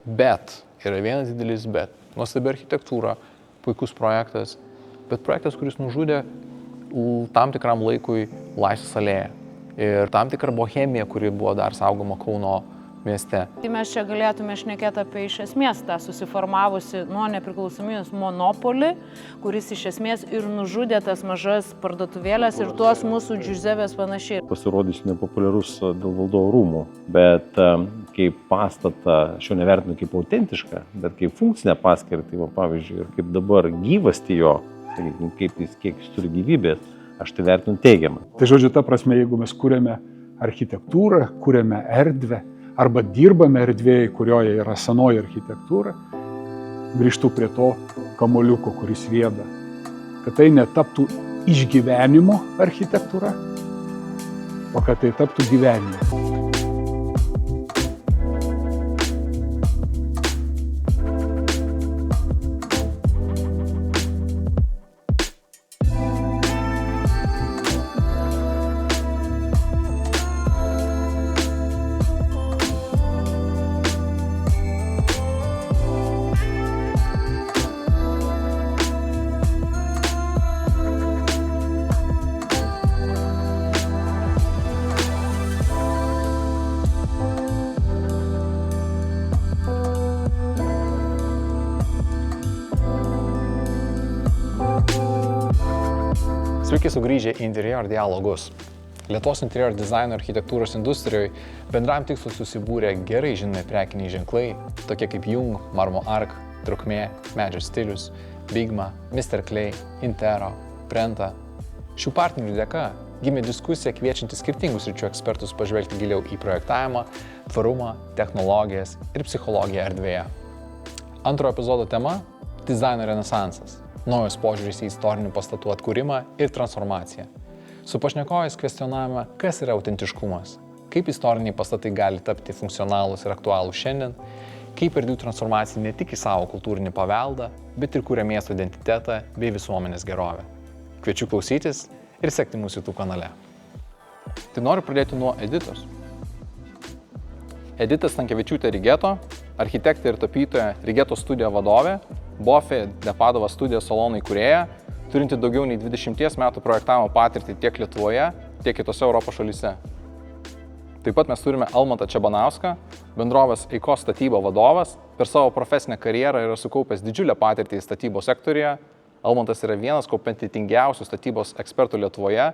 Bet, yra vienas didelis bet. Nuostabi architektūra, puikus projektas, bet projektas, kuris nužudė tam tikram laikui Laisvės alėją. Ir tam tikra bohemija, kuri buvo dar saugoma Kauno mieste. Tai mes čia galėtume šnekėti apie iš esmės tą susiformavusi nuo nepriklausomybės monopolį, kuris iš esmės ir nužudė tas mažas parduotuvėlės ir tuos mūsų džiuzevės panašiai. Pasirodys nepopuliarus dėl valdovų rūmų, bet kaip pastatą, aš jau nevertinu kaip autentišką, bet kaip funkcinę paskirtį, pavyzdžiui, ir kaip dabar gyvasti jo, kiek jis turi gyvybės, aš tai vertinu teigiamai. Tai žodžiu, ta prasme, jeigu mes kūrėme architektūrą, kūrėme erdvę, arba dirbame erdvėje, kurioje yra senoji architektūra, grįžtų prie to kamuoliuko, kuris rieda, kad tai netaptų išgyvenimo architektūra, o kad tai taptų gyvenimo. Sveiki sugrįžę į Interior dialogus. Lietuvos interjero dizaino architektūros industrijoje bendram tikslui susibūrė gerai žinomi prekiniai ženklai, tokie kaip Jung, Marmo Ark, Trukmė, Medžio stilius, Bigma, Mr. Clay, Intero, Brenta. Šių partnerių dėka gimė diskusija kviečianti skirtingus sričių ekspertus pažvelgti giliau į projektavimą, tvarumą, technologijas ir psichologiją erdvėje. Antrojo epizodo tema – dizaino renesansas. Naujos požiūris į istorinių pastatų atkūrimą ir transformaciją. Su pašnekovais kvestionavome, kas yra autentiškumas, kaip istoriniai pastatai gali tapti funkcionalūs ir aktualūs šiandien, kaip erdvių transformacija ne tik į savo kultūrinį paveldą, bet ir kuria miesto identitetą bei visuomenės gerovę. Kviečiu klausytis ir sekti mūsų YouTube kanale. Tai noriu pradėti nuo Editos. Edita Stankevičiūtė Rigeto, architektė ir tapytoja, Rigeto studijo vadovė, Bofi de Padova studijos salonų įkūrėja, turinti daugiau nei 20 metų projektavimo patirtį tiek Lietuvoje, tiek kitose Europos šalyse. Taip pat mes turime Almantą Čebanauską, bendrovės Eikos statyba vadovas, per savo profesinę karjerą yra sukaupęs didžiulę patirtį statybos sektoriuje. Almantas yra vienas kompetentingiausių statybos ekspertų Lietuvoje,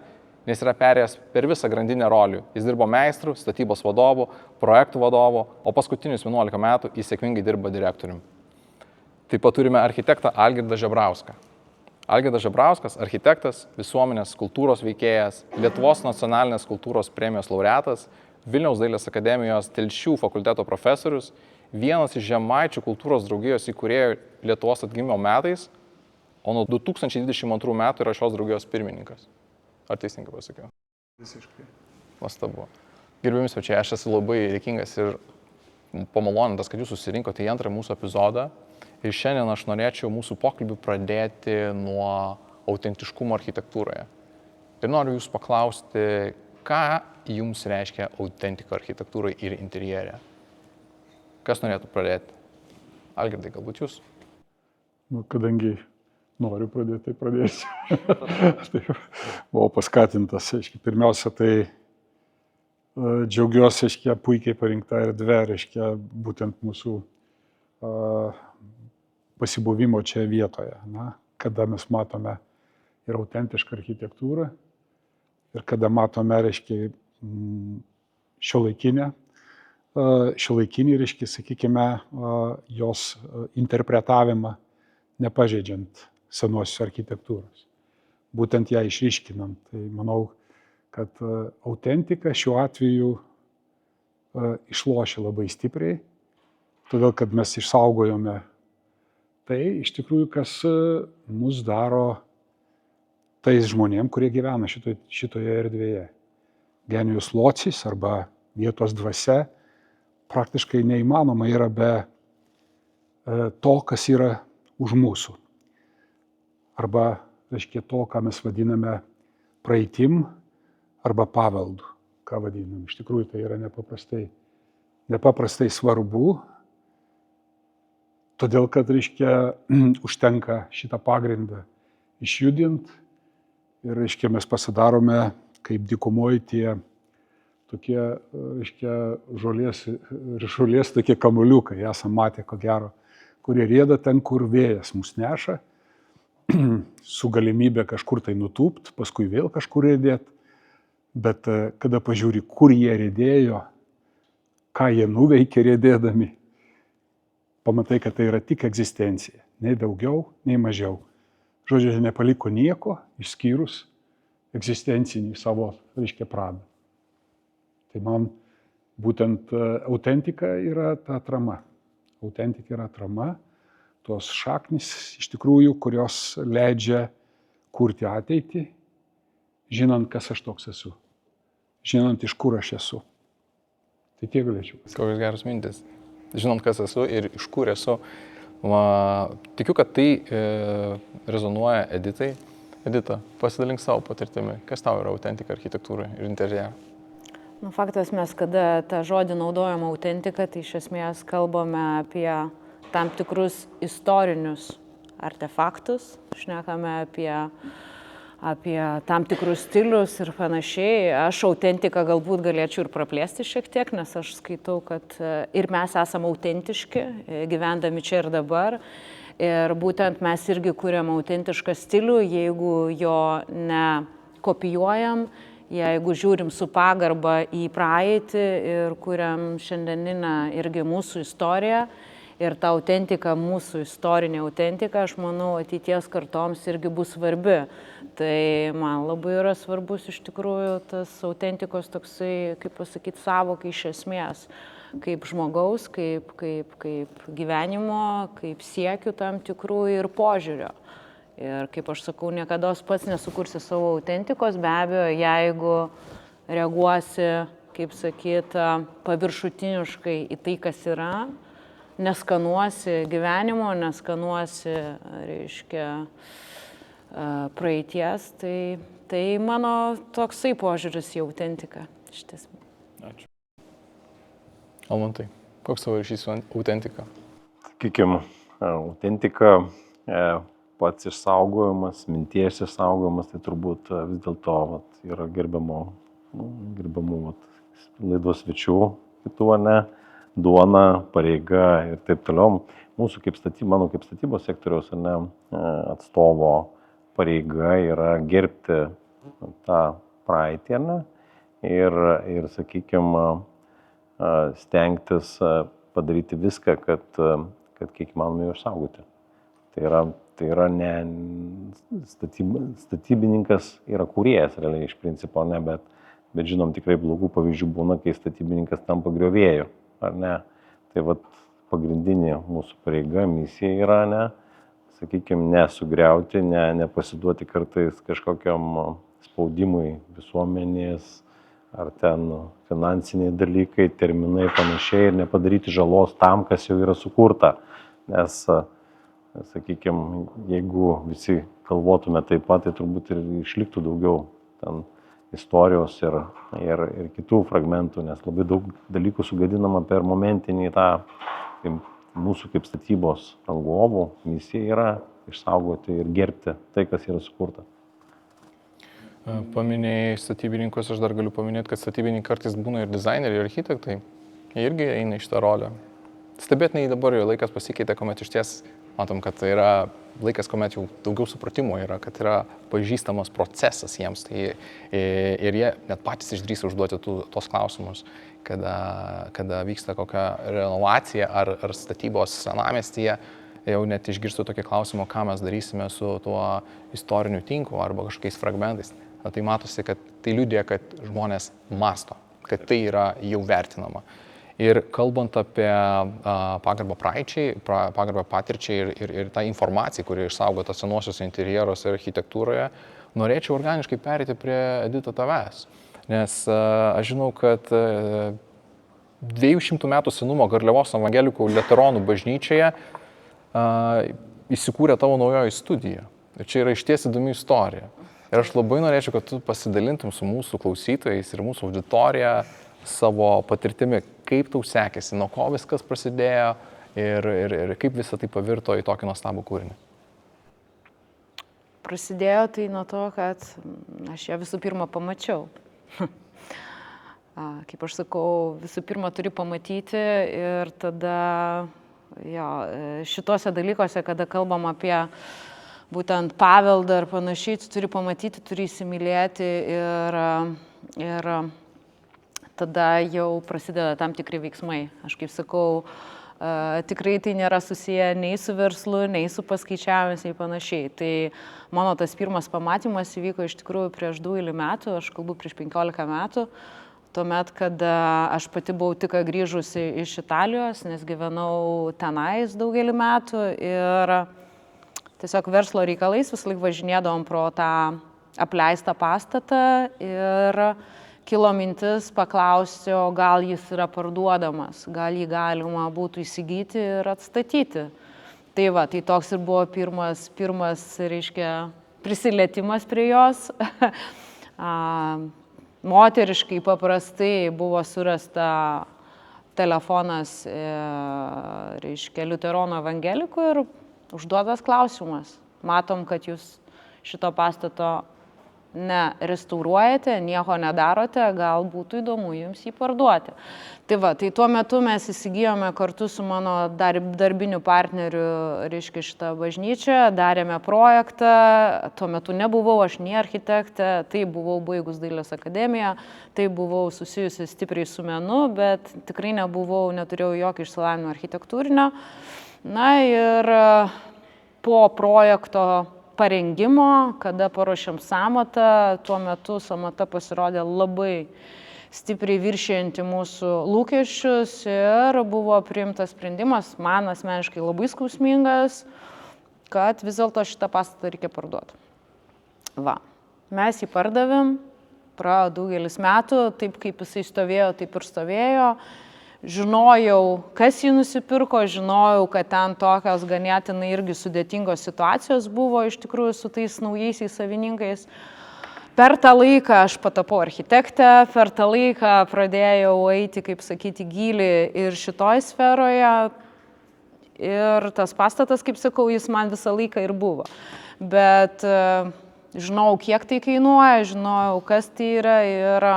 nes yra perėjęs per visą grandinę rolių. Jis dirbo meistrų, statybos vadovų, projektų vadovų, o paskutinius 11 metų jis sėkmingai dirba direktoriumi. Taip pat turime architektą Algirdą Žebrauską. Algirdas Žebrauskas, architektas, visuomenės kultūros veikėjas, Lietuvos nacionalinės kultūros premijos laureatas, Vilniaus dailės akademijos Telšių fakulteto profesorius, vienas iš Žemaičių kultūros draugijos įkūrėjų Lietuvos atgimimo metais, o nuo 2022 metų yra šios draugijos pirmininkas. Ar teisingai pasakiau? Visiškai. Nuostabu. Gerbiami svečiai, aš esu labai dėkingas ir pamalonintas, kad jūs susirinkote į antrą mūsų epizodą. Ir šiandien aš norėčiau mūsų pokalbį pradėti nuo autentiškumo architektūroje. Ir noriu jūs paklausti, ką jums reiškia autentika architektūrai ir interjere? Kas norėtų pradėti? Algirdai, galbūt jūs? Kadangi noriu pradėti, tai pradėsiu. Tai buvau paskatintas. Pirmiausia, tai džiaugiuosi, puikiai parinkta erdvė, būtent mūsų pasibuvimo čia vietoje, kada mes matome ir autentišką architektūrą, ir kada matome, šiuolaikinį, sakykime, jos interpretavimą, nepažeidžiant senosios architektūros, būtent ją išryškinant. Tai manau, kad autentika šiuo atveju išlošia labai stipriai, todėl kad mes išsaugojome tai, iš tikrųjų, kas mus daro tais žmonėm, kurie gyvena šitoje erdvėje. Genijus locis arba vietos dvasia praktiškai neįmanoma yra be to, kas yra už mūsų. Arba, to, ką mes vadiname praeitim arba paveldu, ką vadinam. Iš tikrųjų, tai yra nepaprastai svarbu, Todėl, kad, reiškia, užtenka šitą pagrindą išjudinti ir, reiškia, mes pasidarome kaip dykumoje tie tokie, reiškia, žolės tokie kamuoliukai, esam matę, ko gero, kurie rieda ten, kur vėjas mus neša, su galimybė kažkur tai nutūpt, paskui vėl kažkur riedėti, bet kada pažiūri, kur jie riedėjo, ką jie nuveikė riedėdami, pamatai, kad tai yra tik egzistencija, nei daugiau, nei mažiau. Žodžiu, jie nepaliko nieko, išskyrus egzistencinį savo, reiškia, pradą. Tai man būtent autentika yra ta atrama. Autentika yra atrama, tos šaknys iš tikrųjų, kurios leidžia kurti ateitį, žinant, kas aš toks esu, žinant, iš kur aš esu. Tai tiek galėčiau. Kokios geros mintis. Žinant, kas esu ir iš kur esu. Tikiu, kad tai rezonuoja Editai. Edita, pasidalink savo patirtimi. Kas tau yra autentika architektūrai ir interjere? Nu, faktas, mes kada tą žodį naudojam autentika, tai iš esmės kalbame apie tam tikrus istorinius artefaktus, šnekame apie tam tikrus stilius ir panašiai. Aš autentiką galbūt galėčiau ir praplėsti šiek tiek, nes aš skaitau, kad ir mes esame autentiški, gyvendami čia ir dabar. Ir būtent mes irgi kuriam autentišką stilių, jeigu jo nekopijuojam, jeigu žiūrim su pagarba į praeitį ir kuriam šiandieninę irgi mūsų istoriją. Ir ta autentika, mūsų istorinė autentika, aš manau, ateities kartoms irgi bus svarbi. Tai man labai yra svarbus iš tikrųjų tas autentikos toksai, kaip pasakyti, savokai iš esmės. Kaip žmogaus, kaip gyvenimo, kaip siekių tam tikrų ir požiūrio. Ir kaip aš sakau, niekada pats nesukursi savo autentikos, be abejo, jeigu reaguosi, kaip sakyta, paviršutiniškai į tai, kas yra, neskanuosi gyvenimo, neskanuosi, reiškia, praeities, tai mano toksai požiūris į autentiką. Ačiū. Almantai, koks tavo ryšys su autentika? Sakykime, autentika, pats išsaugojimas, minties išsaugojimas, tai turbūt vis dėlto yra gerbiamų laidos svečių kitų, ne? Duona, pareiga ir taip toliau. Mūsų mano kaip statybos sektoriaus atstovo pareiga yra gerbti tą praeitį, ne? Ir sakykime, stengtis padaryti viską, kad kiek įmanoma jo išsaugoti. Tai yra ne statybininkas yra kūrėjas, realiai iš principo, ne, bet žinom, tikrai blogų pavyzdžių būna, kai statybininkas tampa griovėju. Ar ne? Tai pagrindinė mūsų pareiga, misija yra, sakykime, nesugriauti, nepasiduoti kartais kažkokiam spaudimui visuomenės, ar ten finansiniai dalykai, terminai panašiai ir nepadaryti žalos tam, kas jau yra sukurta. Nes, sakykime, jeigu visi galvotume taip pat, tai turbūt ir išliktų daugiau ten istorijos ir kitų fragmentų, nes labai daug dalykų sugadinama per momentinį tą mūsų kaip statybos rangovų misija yra išsaugoti ir gerbti tai, kas yra sukurta. Paminėjai statybininkus, aš dar galiu paminėti, kad statybininkai kartais būna ir dizaineriai, ir architektai. Jie irgi eina iš tą rolę. Stebėtinai dabar jau laikas pasikeitė, kuomet iš ties matom, kad tai yra laikas, kuomet jau daugiau supratimo yra, kad yra pažįstamas procesas jiems. Ir jie net patys išdrįsta užduoti tos klausimus, kada vyksta kokia renovacija ar statybos senamiestyje, jau net išgirstų tokį klausimą, ką mes darysime su tuo istoriniu tinklu arba kažkokiais fragmentais. Tai matosi, kad tai liudija, kad žmonės masto, kad tai yra jau vertinama. Ir kalbant apie pagarbą praeičiai, pagarbą patirčiai ir tą informaciją, kuri išsaugota senuosiuose interjeruose ir architektūroje, norėčiau organiškai pereiti prie Edita tavęs. Nes aš žinau, kad 200 metų senumo Garliavos evangelikų liuteronų bažnyčioje įsikūrė tavo naujoji studija. Ir čia yra išties įdomi istorija. Ir aš labai norėčiau, kad tu pasidalintum su mūsų klausytojais ir mūsų auditorija savo patirtimi, kaip tau sekėsi, nuo ko viskas prasidėjo ir kaip visą tai pavirto į tokį nuostabų kūrinį? Prasidėjo tai nuo to, kad aš ją visų pirma pamačiau. Kaip aš sakau, visų pirma turi pamatyti ir tada šituose dalykuose, kada kalbam apie būtent paveldą ir panašiai, tu turi pamatyti, turi įsimylėti ir tada jau prasideda tam tikri veiksmai. Aš kaip sakau, tikrai tai nėra susiję nei su verslu, nei su paskaičiavimais, nei panašiai. Tai mano tas pirmas pamatymas įvyko iš tikrųjų prieš 2 metų, aš kalbu prieš 15 metų, tuomet, kada aš pati buvau tik grįžusi iš Italijos, nes gyvenau tenais daugelį metų ir tiesiog verslo reikalais vis laik važinėdavom pro tą apleistą pastatą ir kilo mintis paklausti, o gal jis yra parduodamas, gal jį galima būtų įsigyti ir atstatyti. Tai va, tai toks ir buvo pirmas reiškia, prisilietimas prie jos. Moteriškai paprastai buvo surasta telefonas, reiškia, liuteronų evangelikų ir užduotas klausimas. Matom, kad jūs šito pastato nerestauruojate, nieko nedarote, gal būtų įdomu jums jį parduoti. Tai va, tai tuo metu mes įsigijome kartu su mano darbiniu partneriu, reiškia, šitą bažnyčią, darėme projektą, tuo metu nebuvau aš nei architektė, tai buvau baigus dailės akademiją, tai buvau susijusi stipriai su menu, bet tikrai neturėjau jokio išsilavinimo architektūrinio. Na ir po projekto parengimo, kada paruošėm sąmatą, tuo metu sąmata pasirodė labai stipriai viršijanti mūsų lūkesčius ir buvo priimtas sprendimas, man asmeniškai labai skausmingas, kad vis dėlto šitą pastatą reikia parduoti. Va, mes jį pardavėm, praėjo daugelis metų, taip kaip jisai stovėjo, taip ir stovėjo. Žinojau, kas jį nusipirko, žinojau, kad ten tokios ganėtinai irgi sudėtingos situacijos buvo iš tikrųjų su tais naujaisiais savininkais. Per tą laiką aš patapau architektę, per tą laiką pradėjau eiti, kaip sakyti, gilį ir šitoj sferoje. Ir tas pastatas, kaip sakau, jis man visą laiką ir buvo. Bet žinau, kiek tai kainuoja, žinojau, kas tai yra ir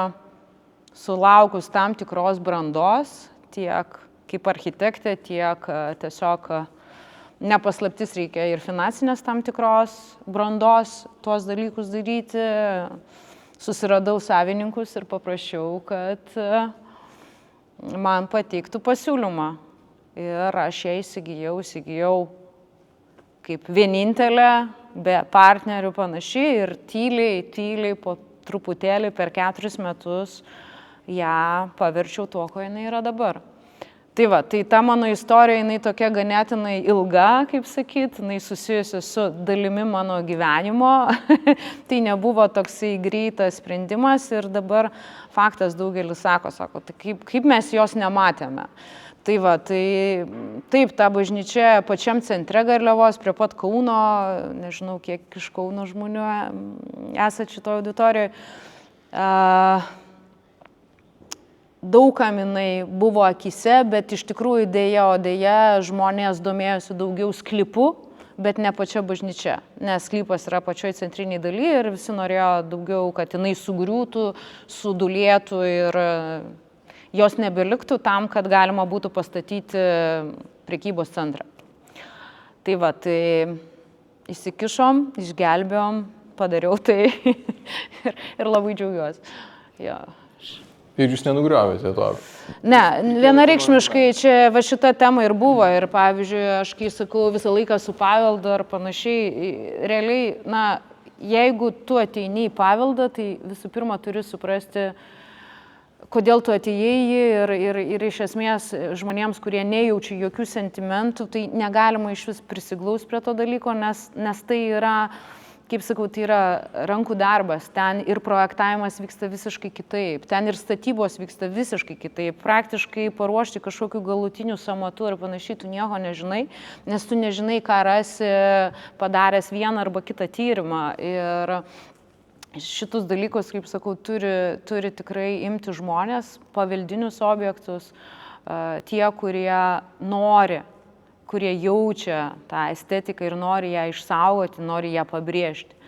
sulaukus tam tikros brandos, tiek kaip architektė, tiek tiesiog nepaslaptis reikia ir finansinės tam tikros brandos tuos dalykus daryti. Susiradau savininkus ir paprašiau, kad man pateiktų pasiūlymą. Ir aš ją įsigijau kaip vienintelė, be partnerių panašiai ir tyliai po truputėlį per 4 metus ją paverčiau tuo, ko jinai yra dabar. Tai va, tai ta mano istorija, jinai tokia ganėtinai ilga, kaip sakyt, jinai susijusi su dalimi mano gyvenimo. Tai nebuvo toksai greitas sprendimas ir dabar faktas daugelis sako, tai kaip mes jos nematėme. Tai va, tai taip, ta bažnyčia pačiam centre Garliavos, prie pat Kauno, nežinau, kiek iš Kauno žmonių esat šitoje auditorijoje. Daugam jinai buvo akise, bet iš tikrųjų dėja žmonės domėjosi daugiau sklypu, bet ne pačia bažnyčia, nes sklypas yra pačioj centriniai daly ir visi norėjo daugiau, kad jinai sugriūtų, sudulėtų ir jos nebeliktų tam, kad galima būtų pastatyti prekybos centrą. Tai va, tai įsikišom, išgelbėjom, padariau tai ir labai džiaugiuosi. Ja. Ir jūs nenugriovėte to? Ne, vienareikšmiškai čia va šita tema ir buvo. Ir pavyzdžiui, aš kai sakau visą laiką su paveldu ar panašiai, realiai, na, jeigu tu ateini į paveldą, tai visų pirma turi suprasti, kodėl tu atėjai ir iš esmės žmonėms, kurie nejaučia jokių sentimentų, tai negalima iš vis prisiglaus prie to dalyko, nes tai yra, kaip sakau, tai yra rankų darbas, ten ir projektavimas vyksta visiškai kitaip, ten ir statybos vyksta visiškai kitaip, praktiškai paruošti kažkokių galutinių sąmatų ir panašiai, tu nieko nežinai, nes tu nežinai, ką rasi padaręs vieną arba kitą tyrimą. Ir šitus dalykus, kaip sakau, turi tikrai imti žmonės, paveldinius objektus, tie, kurie nori kurie jaučia tą estetiką ir nori ją išsaugoti, nori ją pabrėžti.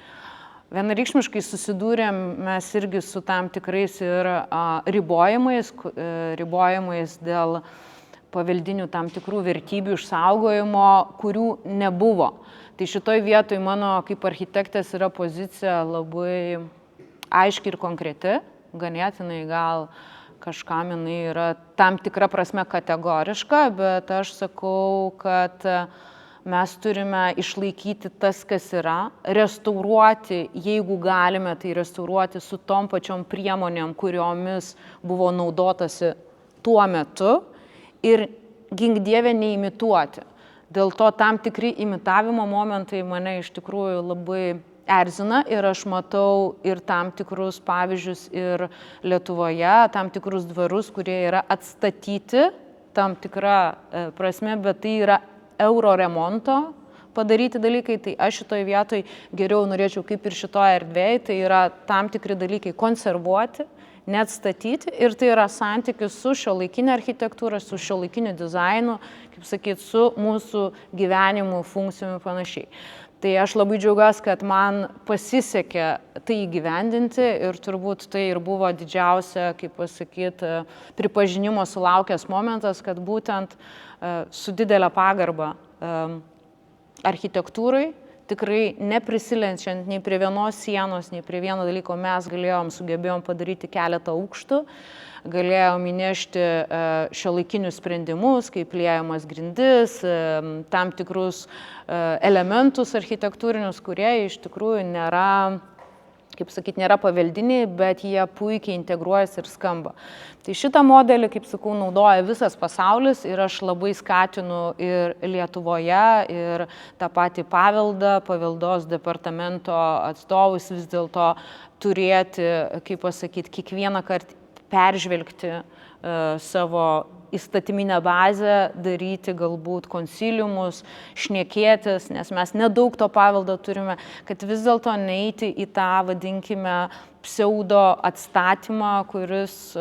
Vienareikšmiškai susidūrėm mes irgi su tam tikrais ir ribojimais dėl paveldinių tam tikrų vertybių išsaugojimo, kurių nebuvo. Tai šitoj vietoj mano kaip architektės yra pozicija labai aiški ir konkreti, ganėtinai gal kažkam jinai yra tam tikra prasme kategoriška, bet aš sakau, kad mes turime išlaikyti tas, kas yra, restauruoti, jeigu galime, tai restauruoti su tom pačiom priemonėm, kuriomis buvo naudotasi tuo metu ir gink dieve neimituoti. Dėl to tam tikri imitavimo momentai mane iš tikrųjų labai erzina ir aš matau ir tam tikrus pavyzdžius ir Lietuvoje, tam tikrus dvarus, kurie yra atstatyti tam tikrą prasme, bet tai yra euro remonto padaryti dalykai, tai aš šitoj vietoj geriau norėčiau kaip ir šitoje erdvėje, tai yra tam tikri dalykai konservuoti, neatstatyti ir tai yra santykis su šiuolaikinė architektūra, su šiuolaikiniu dizainu, kaip sakyt, su mūsų gyvenimu, funkcijom ir panašiai. Tai aš labai džiaugiuosi, kad man pasisekė tai įgyvendinti ir turbūt tai ir buvo didžiausia, kaip pasakyt, pripažinimo sulaukęs momentas, kad būtent su didelė pagarba architektūrai, tikrai neprisilenčiant nei prie vienos sienos, nei prie vieno dalyko, mes sugebėjom padaryti keletą aukštų, galėjom įnešti šiuolaikinius sprendimus, kaip liejamas grindis, tam tikrus elementus architektūrinius, kurie iš tikrųjų nėra, kaip sakyt, nėra paveldiniai, bet jie puikiai integruojasi ir skamba. Tai šitą modelį, kaip sakau, naudoja visas pasaulis ir aš labai skatinu ir Lietuvoje, ir tą patį paveldos departamento atstovus vis dėlto turėti, kaip pasakyti, kiekvieną kartą peržvelgti savo įstatyminę bazę, daryti galbūt konsiliumus, šnekėtis, nes mes nedaug to paveldo turime, kad vis dėlto neiti į tą, vadinkime, pseudo atstatymą, kuris,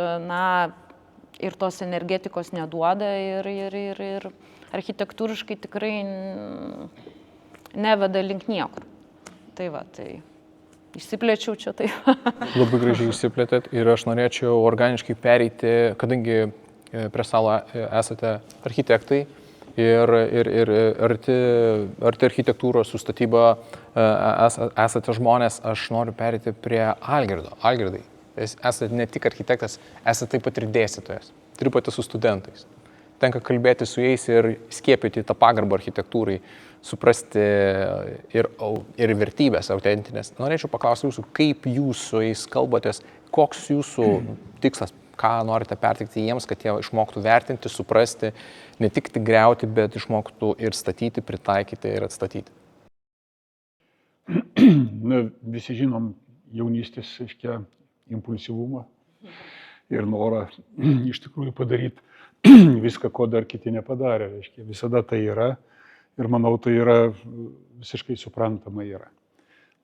ir tos energetikos neduoda ir architektūriškai tikrai neveda link niekur. Tai va, tai išsiplėčiau čia taip. Labai gražiai išsiplėtėt ir aš norėčiau organiškai pereiti, kadangi prie stalo esate architektai ir arti architektūros su statyba esate žmonės, aš noriu pereiti prie Algirdo. Algirdai, esate ne tik architektas, esate taip pat ir dėstytojas, dirbate su studentais. Tenka kalbėti su jais ir skiepyti tą pagarbą architektūrai, suprasti ir vertybės autentinės. Norėčiau paklausti jūsų, kaip jūs su jais kalbatės, koks jūsų tikslas, ką norite perteikti jiems, kad jie išmoktų vertinti, suprasti, ne tik griauti, bet išmoktų ir statyti, pritaikyti ir atstatyti. Visi žinom jaunystės, impulsyvumą ir norą iš tikrųjų padaryti viską, ko dar kiti nepadarė. Visada tai yra ir manau, tai yra visiškai suprantama yra.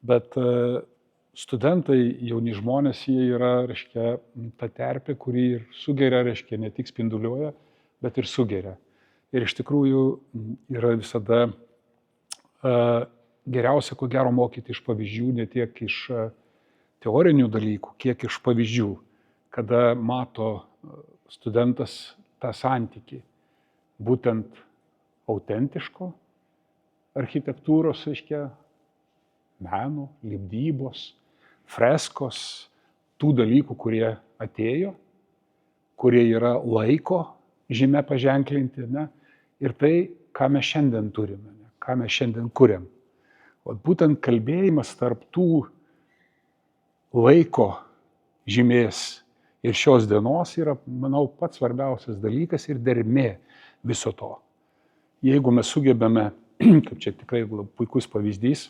Bet studentai, jauni žmonės, jie yra, ta terpė, kuri ir sugeria, ne tik spinduliuoja, bet ir sugeria. Ir iš tikrųjų yra visada geriausia, ko gero, mokyti iš pavyzdžių, ne tiek iš teorinių dalykų, kiek iš pavyzdžių, kada mato studentas tą santykį būtent autentiško architektūros, meno, lipdybos, freskos, tų dalykų, kurie atėjo, kurie yra laiko žyme paženklinti, ir tai, ką mes šiandien turime, ką mes šiandien kuriam. O būtent kalbėjimas tarp tų laiko žymės ir šios dienos yra, manau, pats svarbiausias dalykas ir dermė viso to. Jeigu mes sugebame, kaip čia tikrai puikus pavyzdys,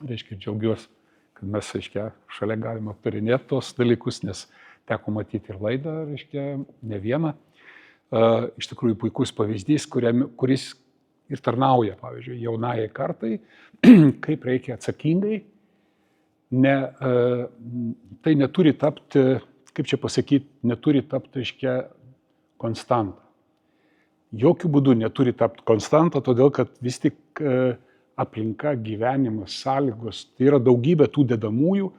džiaugiuosi, kad mes, šalia galime aptarinėti tos dalykus, nes teko matyti ir laidą, ne vieną. Iš tikrųjų puikus pavyzdys, kuris ir tarnauja, pavyzdžiui, jaunajai kartai, kaip reikia atsakingai. Tai neturi tapti, kaip čia pasakyti, neturi tapti, konstanta. jokių būdų neturi tapti konstanta, todėl kad vis tik aplinka, gyvenimas, sąlygos, tai yra daugybė tų dedamųjų,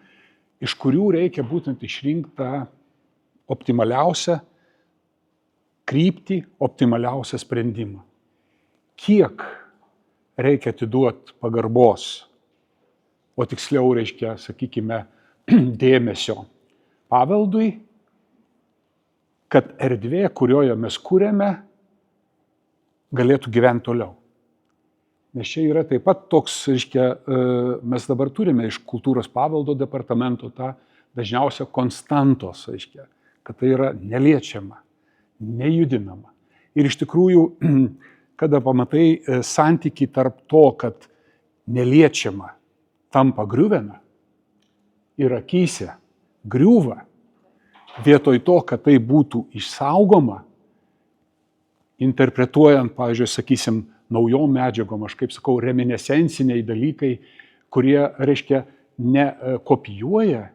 iš kurių reikia būtent išrinkti tą optimaliausią kryptį, optimaliausią sprendimą. Kiek reikia atiduoti pagarbos, o tiksliau reiškia, sakykime, dėmesio paveldui, kad erdvė, kurioje mes kūrėme, galėtų gyventi toliau. Nes čia yra taip pat toks, reiškia, mes dabar turime iš kultūros paveldo departamento tą dažniausią konstantos, reiškia, kad tai yra neliečiama, nejudinama. Ir iš tikrųjų, kada pamatai santykį tarp to, kad neliečiama tampa griuvena ir akyse griūva, vietoj to, kad tai būtų išsaugoma, interpretuojant, pavyzdžiui, sakysim, naujom medžiagom, aš kaip sakau, reminiscenciniai dalykai, kurie, reiškia, ne kopijuoja,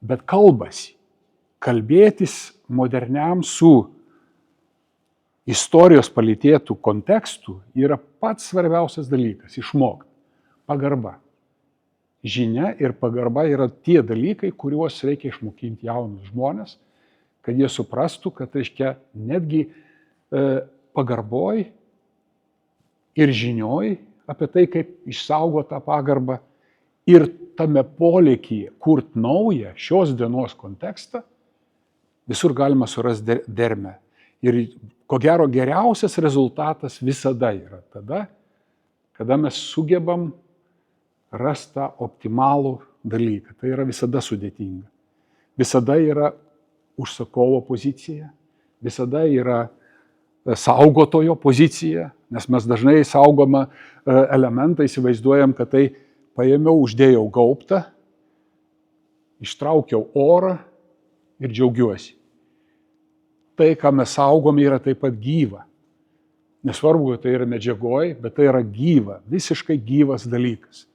bet kalbasi. Kalbėtis moderniam su istorijos palytėtų kontekstų yra pats svarbiausias dalykas - išmokti. Pagarba. Žinia ir pagarba yra tie dalykai, kuriuos reikia išmokinti jaunus žmonės, kad jie suprastų, kad, reiškia, netgi pagarboj ir žinioj apie tai, kaip išsaugo tą pagarbą ir tame polėkyje kurt naują šios dienos kontekstą, visur galima surasti dermę. Ir ko gero geriausias rezultatas visada yra tada, kada mes sugebam rasti tą optimalų dalyką. Tai yra visada sudėtinga. Visada yra užsakovo pozicija, visada yra saugotojo pozicija, nes mes dažnai saugomą elementą įsivaizduojam, kad tai paėmiau, uždėjau gaubtą, ištraukiau orą ir džiaugiuosi. Tai, ką mes saugome, yra taip pat gyva. Nesvarbu, kad tai yra medžiagoj, bet tai yra gyva, visiškai gyvas dalykas.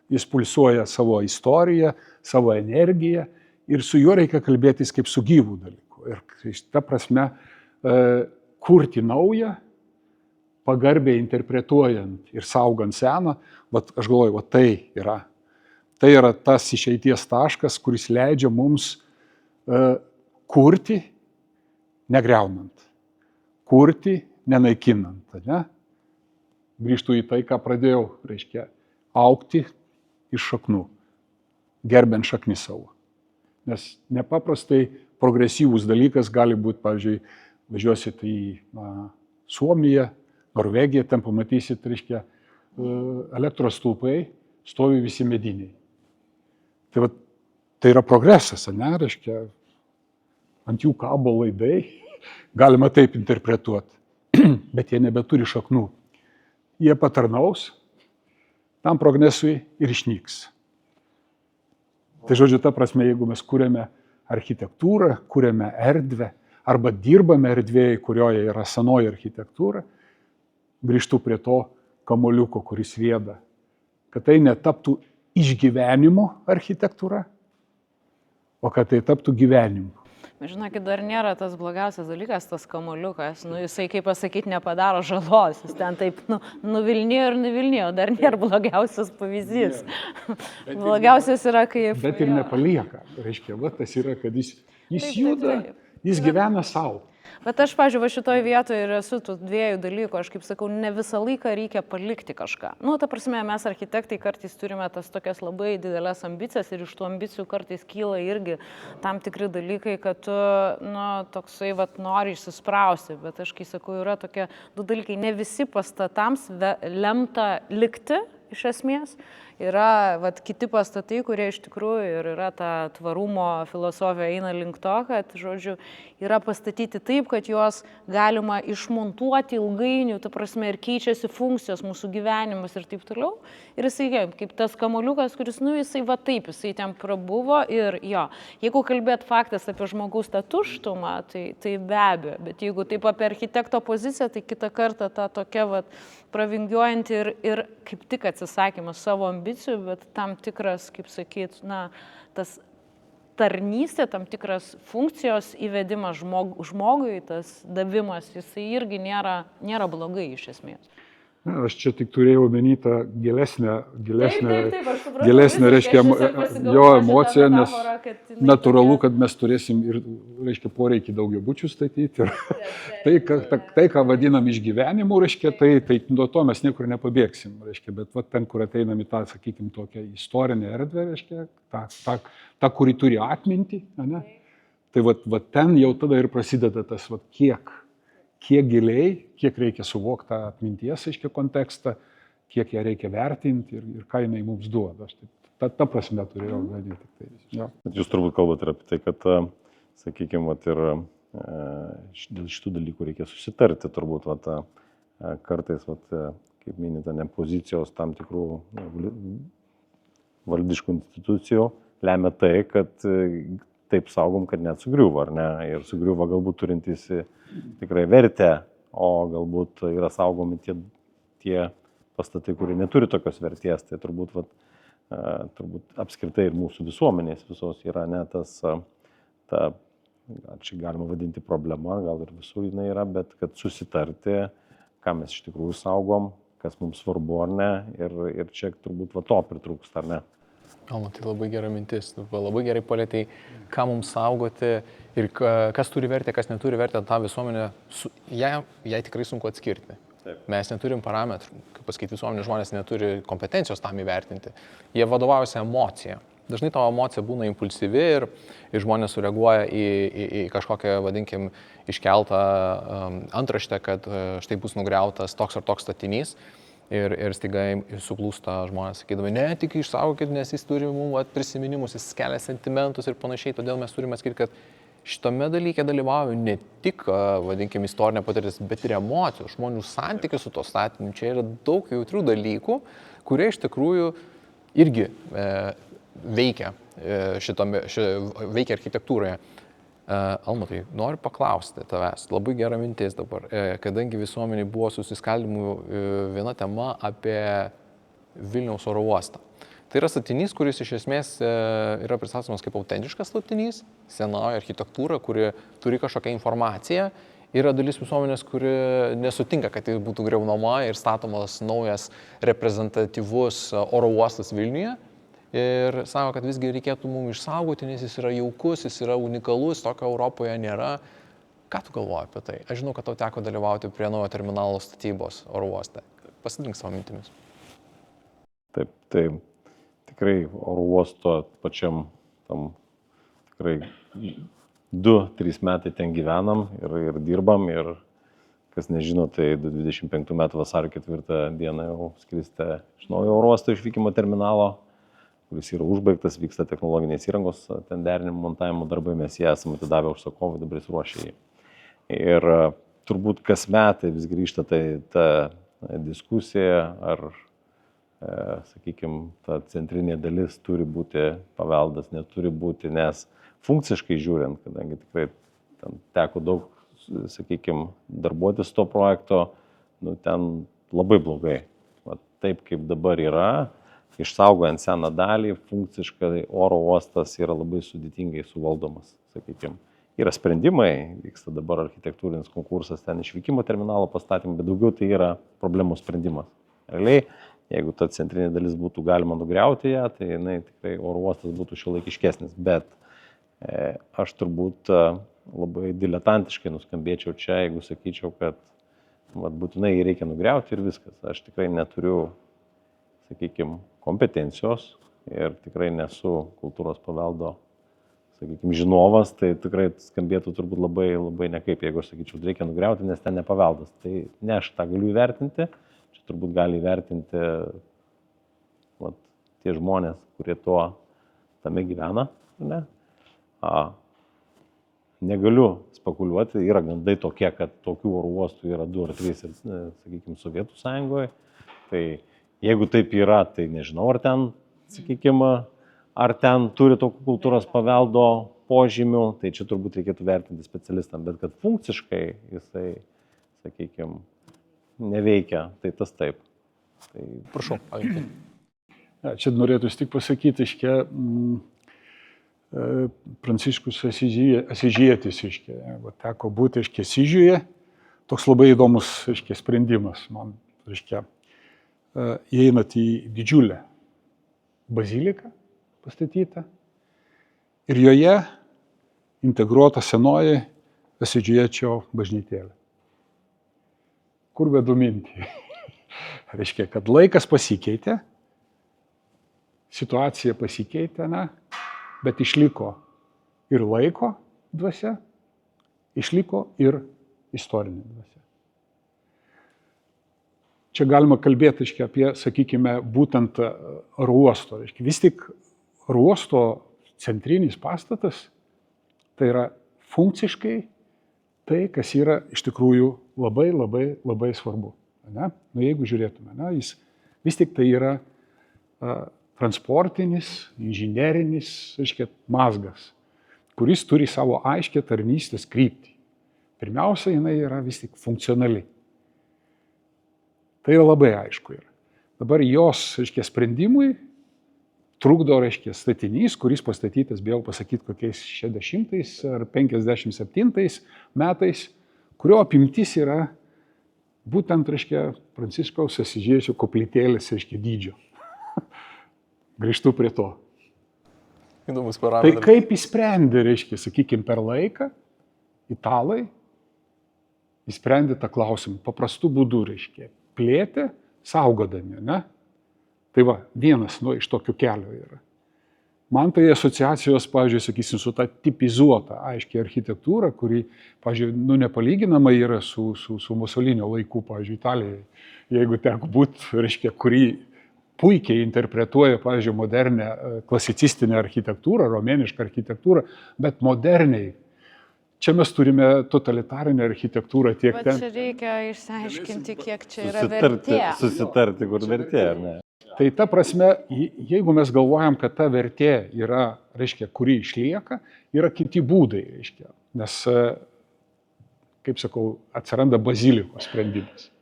Jis pulsuoja savo istoriją, savo energiją ir su juo reikia kalbėtis kaip su gyvų dalyku. Ir ta prasme, kurti naują, pagarbiai interpretuojant ir saugant seną, aš galvoju, tai yra tas išeities taškas, kuris leidžia mums kurti, negriaunant, kurti, nenaikinant. Ne? Grįžtu į tai, ką pradėjau, reiškia, augti iš šaknų, gerbent šaknis savo. Nes nepaprastai progresyvus dalykas gali būti, pavyzdžiui, važiuosit į Suomiją, Norvegiją, ten pamatysit, reiškia, elektros stulpai, stovi visi mediniai. Tai yra progresas, ne, reiškia, ant jų kabo laidai, galima taip interpretuoti, bet jie nebeturi šaknų. Jie patarnaus tam progresui ir išnyks. Tai žodžiu, ta prasme, jeigu mes kūrėme architektūrą, kūrėme erdvę, arba dirbame erdvėje, kurioje yra senoji architektūra, grįžtu prie to kamuoliuko, kuris rieda, kad tai netaptų išgyvenimo architektūra, o kad tai taptų gyvenimu. Žinokit, dar nėra tas blogiausias dalykas, tas kamuoliukas. Jisai, kaip pasakyti, nepadaro žalos. Jis ten taip nuvilnėjo, dar nėra blogiausias pavyzdys. Blogiausias yra, kai... Bet ir nepalieka. Reiškia, tas yra, kad jis juda, jis gyvena savo. Bet aš, pažiūrėjau, šitoje vietoje ir esu tų dviejų dalykų, aš kaip sakau, ne visą laiką reikia palikti kažką. Ta prasme, mes architektai kartais turime tas tokias labai didelės ambicijas ir iš tų ambicijų kartais kyla irgi tam tikri dalykai, kad tu, toksai, nori išsisprausti. Bet aš, kai sakau, yra tokie du dalykai, ne visi pastatams lemta likti iš esmės. Yra kiti pastatai, kurie iš tikrųjų ir yra ta tvarumo filosofija eina link to, kad, žodžiu, yra pastatyti taip, kad juos galima išmontuoti ilgainiui, ta prasme, ir keičiasi funkcijos, mūsų gyvenimas ir taip toliau. Ir jisai, kaip tas kamuoliukas, kuris, jisai jisai ten prabuvo ir jo. Jeigu kalbėt faktas apie žmogaus tą tuštumą, tai be abejo, bet jeigu taip apie architekto poziciją, tai kitą kartą ta tokia, pravingiuojant ir kaip tik atsisakymas savo ambicijų, bet tam tikras, kaip sakyt, tas tarnystė, tam tikras funkcijos įvedimas žmogui, tas davimas, jisai irgi nėra blogai iš esmės. Na, aš čia tik turėjau omeny tą gilesnę, aš supratau, reiškia, jo emociją, nes natūralu, tokia... kad mes turėsim ir, reiškia, poreikį daugiabučių statyti. Ir tai, ką vadinam išgyvenimu, reiškia, tai nuo to mes niekur nepabėgsim, reiškia, bet va, ten, kur ateinam į tą, sakykime, tokią istorinę erdvę, reiškia, tą, kuri turi atmintį, ne? Tai va, ten jau tada ir prasideda tas, va, kiek giliai, kiek reikia suvokti tą atminties, aiškiai, kontekstą, kiek ją reikia vertinti ir ką jinai mums duoda. Aš ta prasme turėjau galėti. Tai, ja. Jūs turbūt kalbate ir apie tai, kad, sakykime, ir dėl šitų dalykų reikia susitarti, turbūt, kartais, kaip minite, ne pozicijos tam tikrų valdiškų institucijų lemia tai, kad taip saugom, kad net sugriuva, ar ne? Ir sugriuva galbūt turintys tikrai vertę, o galbūt yra saugomi tie pastatai, kurie neturi tokios vertės. Tai turbūt apskritai ir mūsų visuomenės visos yra ne tas, čia galima vadinti problema, gal ir visur jinai yra, bet kad susitarti, ką mes iš tikrųjų saugom, kas mums svarbu ar ne, ir čia turbūt to pritrūksta, ar ne. Tai labai gera mintis, labai gerai palėtei, ką mums saugoti ir kas turi vertę, kas neturi vertę, tą visuomenę, jai tikrai sunku atskirti. Taip. Mes neturim parametrų, kaip pasakyti, visuomenės žmonės neturi kompetencijos tam įvertinti. Jie vadovaujasi emocija. Dažnai tavo emocija būna impulsyvi ir žmonės sureaguoja į kažkokią, vadinkim, iškeltą antraštę, kad štai bus nugriautas toks ar toks statinys. Ir staiga suklūsta žmonės, sakydami, ne, tik išsaugokit, nes jis turi mums prisiminimus, jis kelia sentimentus ir panašiai, todėl mes turime atskirti, kad šitame dalyke dalyvauja ne tik, vadinkim, istorinė patirtis, bet ir emocijų, žmonių santykių su to statiniu. Čia yra daug jautrių dalykų, kurie iš tikrųjų irgi veikia architektūroje. Almantai, noriu paklausti tavęs, labai gera mintis dabar, kadangi visuomeniai buvo susiskaldimų viena tema apie Vilniaus oro uostą. Tai yra statinys, kuris iš esmės yra pristatomas kaip autentiškas statinys, senoji architektūra, kuri turi kažkokią informaciją. Yra dalis visuomenės, kuri nesutinka, kad tai būtų griaunama ir statomas naujas reprezentatyvus oro uostas Vilniuje. Ir sako, kad visgi reikėtų mums išsaugoti, nes jis yra jaukus, jis yra unikalus, tokio Europoje nėra. Ką tu galvoji apie tai? Aš žinau, kad tau teko dalyvauti prie naujo terminalo statybos oro uoste. Pasidalink savo mintimis. Taip, tai tikrai oro uosto pačiam tam tikrai 2-3 metai ten gyvenam ir dirbam. Ir kas nežino, tai 25 metų vasario 4 dieną jau skriste iš naujo oro uosto išvykimo terminalo, kuris yra užbaigtas, vyksta technologinės įrangos, ten derinimo, montavimo darbai, mes jį esame atidavę užsakovui, dabar jis ruošia jį. Ir turbūt kas metai vis grįžta ta diskusija, ar, sakykime, ta centrinė dalis turi būti paveldas, neturi būti, nes funkciškai žiūrint, kadangi tikrai ten teko daug, sakykime, darbuotis to projekto, ten labai blogai. Taip kaip dabar yra, išsaugojant seną dalį, funkciškai oro uostas yra labai sudėtingai suvaldomas, sakykime. Yra sprendimai, vyksta dabar architektūrinis konkursas ten išvykimo terminalo pastatymą, bet daugiau tai yra problemų sprendimas. Realiai, jeigu ta centrinė dalis būtų galima nugriauti ją, tai tikrai oro uostas būtų šiuolaikiškesnis, bet aš turbūt labai diletantiškai nuskambėčiau čia, jeigu sakyčiau, kad būtinai jį reikia nugriauti ir viskas. Aš tikrai neturiu, sakykime, kompetencijos ir tikrai nesu kultūros paveldo, sakykime, žinovas, tai tikrai skambėtų turbūt labai, labai nekaip, jeigu aš sakyčiau, reikia nugriauti, nes ten nepaveldas. Tai ne aš tą galiu įvertinti, čia turbūt gali įvertinti tie žmonės, kurie tame gyvena, ne? Negaliu spekuliuoti, yra gandai tokie, kad tokių oro uostų yra 2 ar 3, sakykime, Sovietų Sąjungoje. Tai jeigu taip yra, tai nežinau, ar ten, sakykime, ar ten turi tokių kultūros paveldo požymių, tai čia turbūt reikėtų vertinti specialistam, bet kad funkciškai jisai, sakykime, neveikia, tai tas taip. Tai... Prašau. Čia norėtųsi tik pasakyti, Pranciškus Asyžietis, teko būti, Asyžiuje, toks labai įdomus, sprendimas man, įeinat į didžiulę baziliką pastatytą ir joje integruota senoji Asyžiečio bažnytėlė. Kur vedu mintį? Kad laikas pasikeitė, situacija pasikeitė, bet išliko ir laiko dvasia, išliko ir istorinė dvasia. Čia galima kalbėti apie, sakykime, būtent Aerouosto. Vis tik Aerouosto centrinis pastatas tai yra funkciškai tai, kas yra iš tikrųjų labai, labai, labai svarbu. Jeigu žiūrėtume, jis vis tik tai yra transportinis, inžinerinis, mazgas, kuris turi savo aiškę tarnystės kryptį. Pirmiausia, jinai yra vis tik funkcionali. Tai yra labai aišku. Dabar jos, sprendimui trukdo, statinys, kuris pastatytas, bijau pasakyti, kokiais 60 ar 57 metais, kurio apimtis yra būtent, Pranciškaus Asyžiečio koplytėlės, dydžio. Grįžtu prie to. Įdomus parametras. Tai kaip įsprendė, sakykime, per laiką italai įsprendė tą klausimą paprastų būdų, plėtė, saugodami, Tai vienas iš tokių kelių yra. Man tai asociacijos, pavyzdžiui, sakysim, su ta tipizuota, aiškiai architektūra, kuri, pavyzdžiui, nepalyginama yra su Musolinio laikų, pavyzdžiui, Italijoje. Jeigu teko būti, kuri puikiai interpretuoja, pavyzdžiui, modernę klasicistinę architektūrą, romėnišką architektūrą, bet moderniai. Čia mes turime totalitarinę architektūrą tiek ten. Bet čia reikia išsiaiškinti, kiek čia yra vertė. Susitarti, kur vertė, ar ne? Tai ta prasme, jeigu mes galvojam, kad ta vertė yra, kuri išlieka, yra kiti būdai, Nes, kaip sakau, atsiranda bazilikos sprendimas,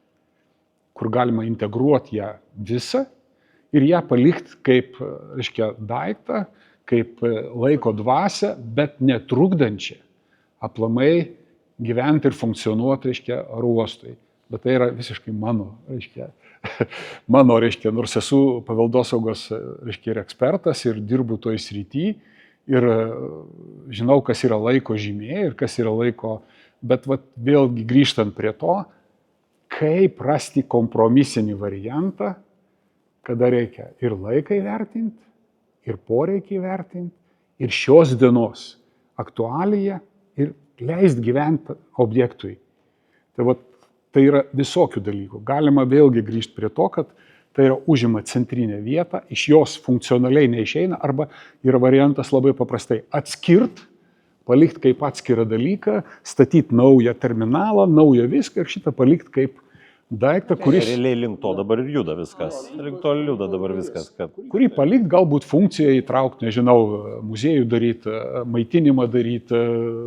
kur galima integruoti ją visą ir ją palikti kaip, daiktą, kaip laiko dvasią, bet netrukdančią aplamai gyventi ir funkcionuoti, Aerouostui. Bet tai yra visiškai mano, nors esu paveldosaugos, ir ekspertas ir dirbu toj srity ir žinau, kas yra laiko žymė ir kas yra laiko, bet vėlgi grįžtant prie to, kaip rasti kompromisinį variantą, kada reikia ir laiką įvertinti, ir poreikį įvertinti, ir šios dienos aktualiją ir leist gyventi objektui. Tai yra visokių dalykų. Galima vėlgi grįžti prie to, kad tai yra užima centrinę vietą, iš jos funkcionaliai neišeina, arba yra variantas labai paprastai atskirt, palikti kaip atskirą dalyką, statyti naują terminalą, naują viską ir šitą palikti kaip daiktą, kuris... Realiai link to dabar ir juda viskas. Link to juda dabar viskas. Kurį palikti, galbūt funkciją įtraukti, nežinau, muziejų daryti, maitinimą daryti,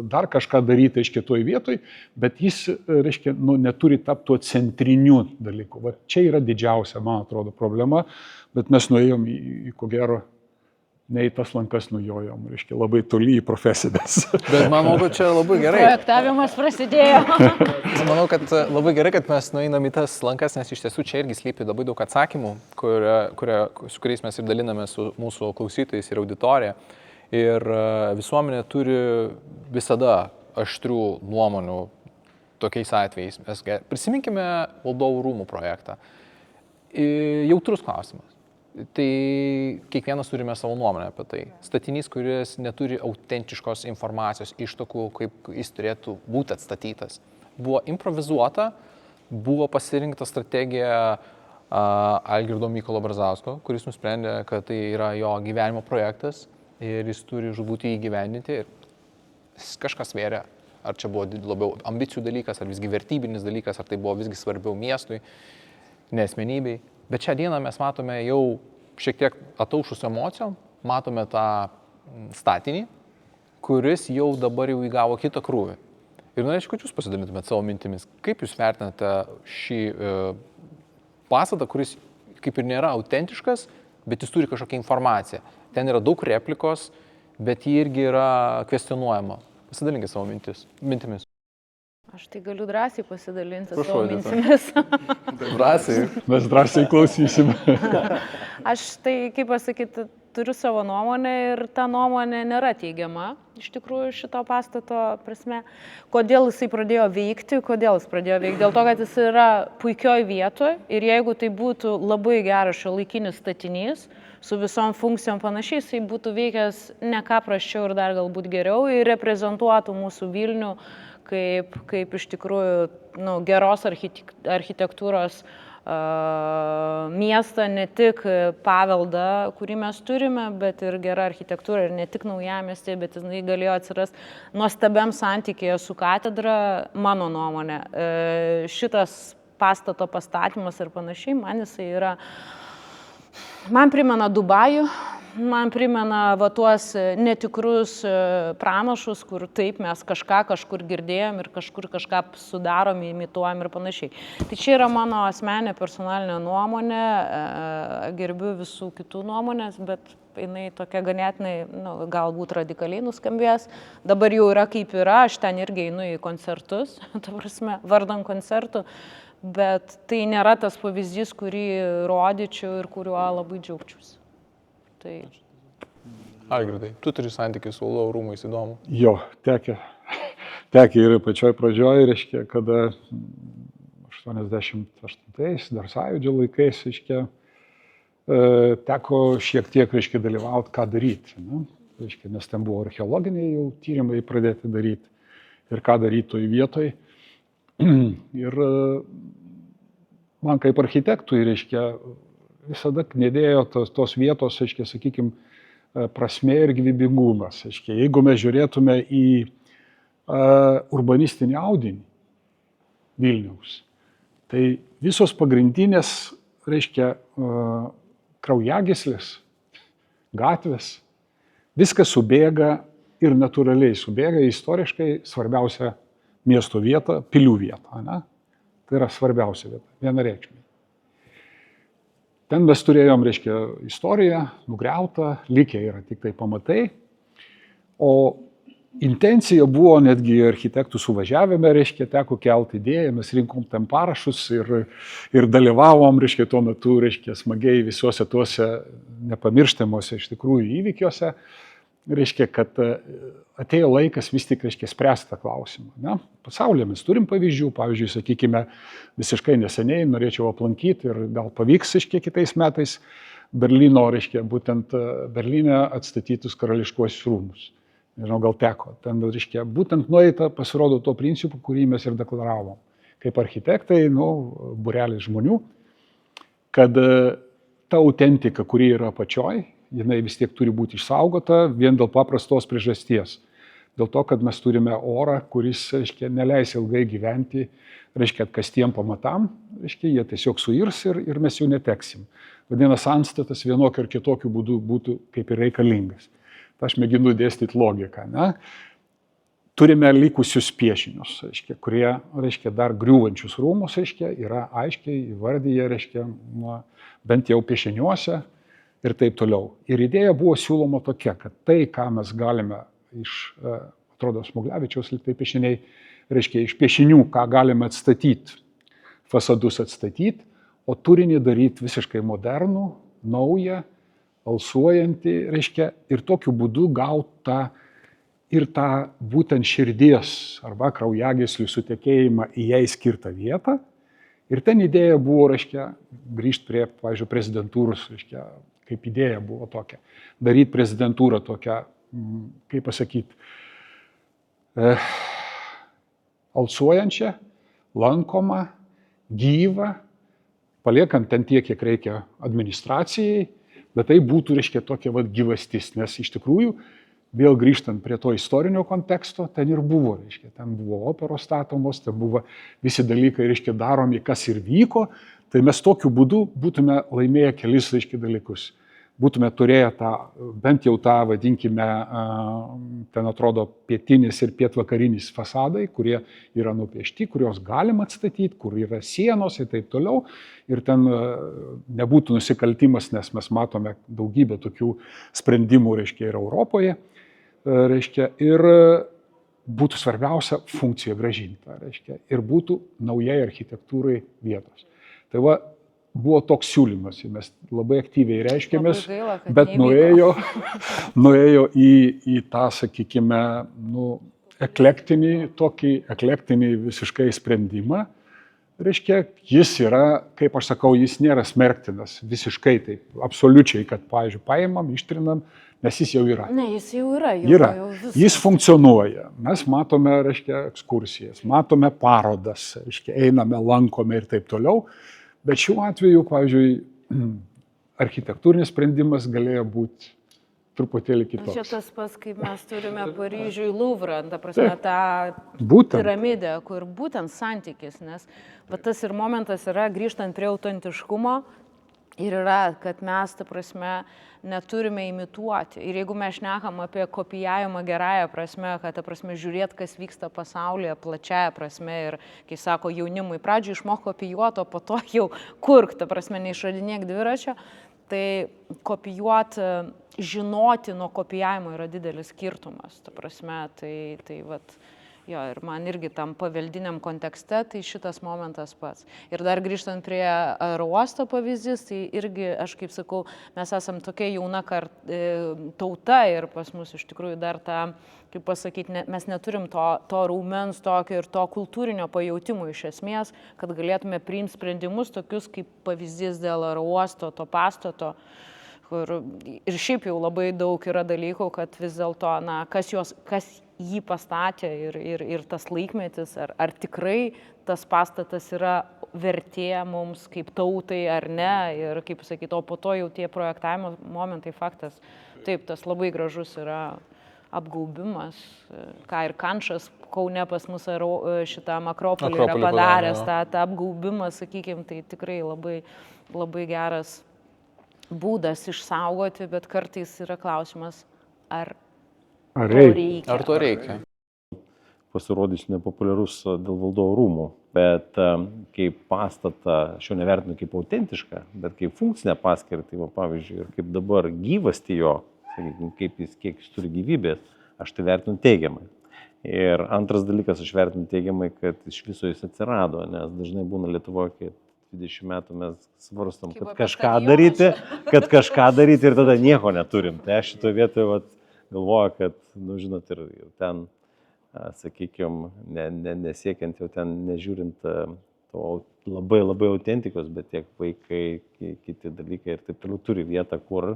dar kažką daryti, kitoj vietoj, bet jis, neturi tapti tuo centriniu dalyku. Čia yra didžiausia, man atrodo, problema, bet mes nuėjom į ko gero, ne į tas lankas nujojom, labai toli į profesines. Bet manau, kad čia labai gerai. Projektavimas prasidėjo. Manau, kad labai gerai, kad mes nueinam į tas lankas, nes iš tiesų čia irgi slypi labai daug atsakymų, su kuriais mes ir daliname su mūsų klausytojais ir auditorija. Ir visuomenė turi visada aštrių nuomonių tokiais atvejais. Prisiminkime Valdovų rūmų projektą. Jautrus klausimas. Tai kiekvienas turime savo nuomonę apie tai. Statinys, kuris neturi autentiškos informacijos ištakų, kaip jis turėtų būti atstatytas. Buvo improvizuota, buvo pasirinkta strategija Algirdo Mykolo Brazausko, kuris nusprendė, kad tai yra jo gyvenimo projektas ir jis turi būti įgyvendinti. Ir kažkas svėrė, ar čia buvo labiau ambicijų dalykas, ar visgi vertybinis dalykas, ar tai buvo visgi svarbiau miestui, ne asmenybei. Bet šią dieną mes matome jau šiek tiek ataušus emocijom, matome tą statinį, kuris jau dabar jau įgavo kitą krūvį. Ir norėčiau, kad jūs pasidalintumėte savo mintimis, kaip jūs vertinate šį pastatą, kuris kaip ir nėra autentiškas, bet jis turi kažkokią informaciją. Ten yra daug replikos, bet ji irgi yra kvestionuojama. Pasidalinkite savo mintimis. Aš tai galiu drąsiai pasidalinti Prašau, savo Edita. mintimis. Drąsiai. Mes drąsiai klausysim. Aš tai, kaip pasakyti, turiu savo nuomonę ir ta nuomonė nėra teigiama, iš tikrųjų, šito pastato prasme. Kodėl jisai pradėjo veikti, Dėl to, kad jis yra puikioj vietoje ir jeigu tai būtų labai geras šiuolaikinis statinys, su visom funkcijom panašiai, jisai būtų veikęs ne ką prasčiau ir dar galbūt geriau ir reprezentuotų mūsų Vilnių kaip iš tikrųjų geros architektūros miestą, ne tik paveldą, kurį mes turime, bet ir gera architektūra ir ne tik naujamiestė, bet jis galėjo atsirasti nuostabiam santykėje su katedra, mano nuomonė. Šitas pastato pastatymas ir panašiai, man primena Dubajų, man primena tuos netikrus pranašus, kur taip mes kažkur girdėjom ir kažką sudarom, imituojam ir panašiai. Tai čia yra mano asmeninė personalinė nuomonė, gerbiu visų kitų nuomonės, bet jinai tokia ganėtinai, galbūt radikaliai nuskambės. Dabar jau yra kaip yra, aš ten irgi einu į koncertus, ta prasme, vardan koncertų. Bet tai nėra tas pavyzdys, kurį rodyčiau ir kuriuo labai džiaugčiausi. Tai... Algirdai, tu turi santykių su valdovų rūmais, įdomu. Jo, tekę ir pačioj pradžioj, reiškia, kada 88 dar Sąjūdžio laikais, reiškia, teko šiek tiek, reiškia, dalyvauti, ką daryti. Reiškia, nes ten buvo archeologiniai jau tyrimai pradėti daryti ir ką daryti toj vietoj. Ir man kaip architektui, reiškia, visada knedėjo tos vietos, reiškia, sakykime, prasmė ir gyvybingumas. Reiškia, jeigu mes žiūrėtume į urbanistinį audinį Vilniaus, tai visos pagrindinės, reiškia, kraujagyslės, gatvės, viskas subėga ir natūraliai subėga istoriškai svarbiausia miesto vieta, pilių vieta. Ne? Tai yra svarbiausia vieta, vienareikšmiai. Ten mes turėjom, reiškia, istoriją, nugriautą, likę yra tik tai pamatai, o intencija buvo netgi architektų suvažiavime, reiškia, teko kelti idėją, mes rinkom tam parašus ir dalyvavom, reiškia, tuo metu, reiškia, smagiai visuose tuose nepamirštamuose iš tikrųjų įvykiuose, reiškia, kad atėjo laikas vis tik, reiškia, spręsti tą klausimą. Ne? Pasaulyje mes turim pavyzdžių, pavyzdžiui, sakykime, visiškai neseniai norėčiau aplankyti ir gal pavyks, reiškia, kitais metais Berlyno, reiškia, būtent Berlyne atstatytus karališkuosius rūmus. Nežinau, gal teko. Ten, reiškia, būtent nueita pasirodo tuo principu, kurį mes ir deklaravom. Kaip architektai, būrelis žmonių, kad ta autentika, kuri yra apačioj, jinai vis tiek turi būti išsaugota vien dėl paprastos priežasties. Dėl to, kad mes turime orą, kuris, reiškia, neleis ilgai gyventi, reiškia, atkastiem pamatam, reiškia, jie tiesiog suirs ir mes jų neteksim. Vadinasi, antstatas vienokiu ar kitokiu būdu būtų kaip ir reikalingas. Tai aš mėginu dėstyti logiką. Ne? Turime likusius piešinius, reiškia, kurie, reiškia, dar griūvančius rūmus, reiškia, yra aiškiai įvardyje, reiškia, bent jau piešiniuose ir taip toliau. Ir idėja buvo siūloma tokia, kad tai, ką mes galime atrodo, Smuglevičiaus liktai piešiniai, reiškia, iš piešinių, ką galime atstatyti, fasadus atstatyti, o turinį daryti visiškai modernų, naują, alsuojantį, reiškia, ir tokiu būdu gauti tą būtent širdies arba kraujagyslių sutekėjimą į jai skirtą vietą. Ir ten idėja buvo, reiškia, grįžti prie, pavyzdžiui, prezidentūros, reiškia, kaip idėja buvo tokia. Daryti prezidentūrą tokią, kaip pasakyti, alsuojančią, lankomą, gyvą, paliekant ten tiek, kiek reikia administracijai, bet tai būtų, reiškia, tokia gyvastis, nes iš tikrųjų, vėl grįžtant prie to istorinio konteksto, ten ir buvo, reiškia, ten buvo operos statomos, ten buvo visi dalykai, reiškia, daromi, kas ir vyko, tai mes tokiu būdu būtume laimėję kelis, reiškia, dalykus. Būtume turėję bent jau tą, vadinkime, ten atrodo pietinis ir pietvakarinis fasadai, kurie yra nupiešti, kuriuos galima atstatyti, kur yra sienos ir taip toliau. Ir ten nebūtų nusikaltimas, nes mes matome daugybę tokių sprendimų, reiškia, ir Europoje. reiškia, ir būtų svarbiausia funkcija grąžinta, reiškia, ir būtų naujai architektūrai vietos. Tai va, buvo toks siūlymas, mes labai aktyviai reiškėmės, bet nuėjo į tą, sakykime, eklektinį visiškai sprendimą. Reiškia, jis yra, kaip aš sakau, jis nėra smerktinas visiškai taip, absoliučiai, kad, pavyzdžiui, paimam, ištrinam, nes jis jau yra. Ne, jis jau yra. Jis funkcionuoja. Mes matome, reiškia, ekskursijas, matome parodas, reiškia, einame, lankome ir taip toliau. Bet šiuo atveju, pavyzdžiui, architektūrinis sprendimas galėjo būti truputėlį kitoks. Čia tas pats, kaip mes turime Paryžiui Luvrą, ta prasme, tą piramidę, kur būtent santykis, nes tas ir momentas yra, grįžtant prie autentiškumo, ir yra, kad mes, ta prasme, neturime imituoti. Ir jeigu mes šnekam apie kopijavimą gerąją prasme, kad, ta prasme, žiūrėt, kas vyksta pasaulyje, plačiaja prasme, ir, kai sako jaunimui, pradžioj išmok kopijuoti, o po to jau kurk, ta prasme, neišradinėk dviračio, tai kopijuoti, žinoti nuo kopijavimo yra didelis skirtumas, ta prasme, tai vat, jo, ir man irgi tam paveldiniam kontekste, tai šitas momentas pats. Ir dar grįžtant prie aerouosto pavyzdys, tai irgi, aš kaip sakau, mes esam tokia jauna tauta ir pas mus iš tikrųjų dar tą, kaip pasakyti, mes neturim to raumens tokio ir to kultūrinio pajautimo iš esmės, kad galėtume priimti sprendimus tokius kaip pavyzdys dėl aerouosto, to pastato, kur ir šiaip jau labai daug yra dalykų, kad vis dėlto, na, kas jį pastatė ir tas laikmetis, ar tikrai tas pastatas yra vertė mums kaip tautai ar ne, ir kaip sakyti, o po to jau tie projektavimo momentai faktas, taip, tas labai gražus yra apgaubimas, ką ir Kančas Kaune pas mus šitą Akropolį yra padaręs, tą apgaubimą, sakykime, tai tikrai labai, labai geras būdas išsaugoti, bet kartais yra klausimas, ar reikia. Ar to reikia? Pasirodysiu nepopuliarus dėl valdovų rūmų, bet kaip pastatą, aš jo nevertinu kaip autentišką, bet kaip funkcinę paskirtį, pavyzdžiui, ir kaip dabar gyvasti jo, sakykime, kiek jis turi gyvybės, aš tai vertinu teigiamai. Ir antras dalykas, aš vertinu teigiamai, kad iš viso jis atsirado, nes dažnai būna Lietuvoje, kai 20 metų mes svarstom, kad kažką daryti ir tada nieko neturim. Tai aš šitoje vietoje galvoju, kad, žinot, ir ten, sakykime, nesiekiant jau ten, nežiūrint to labai autentikos, bet tiek vaikai, kiti dalykai ir taip toliau turi vietą, kur,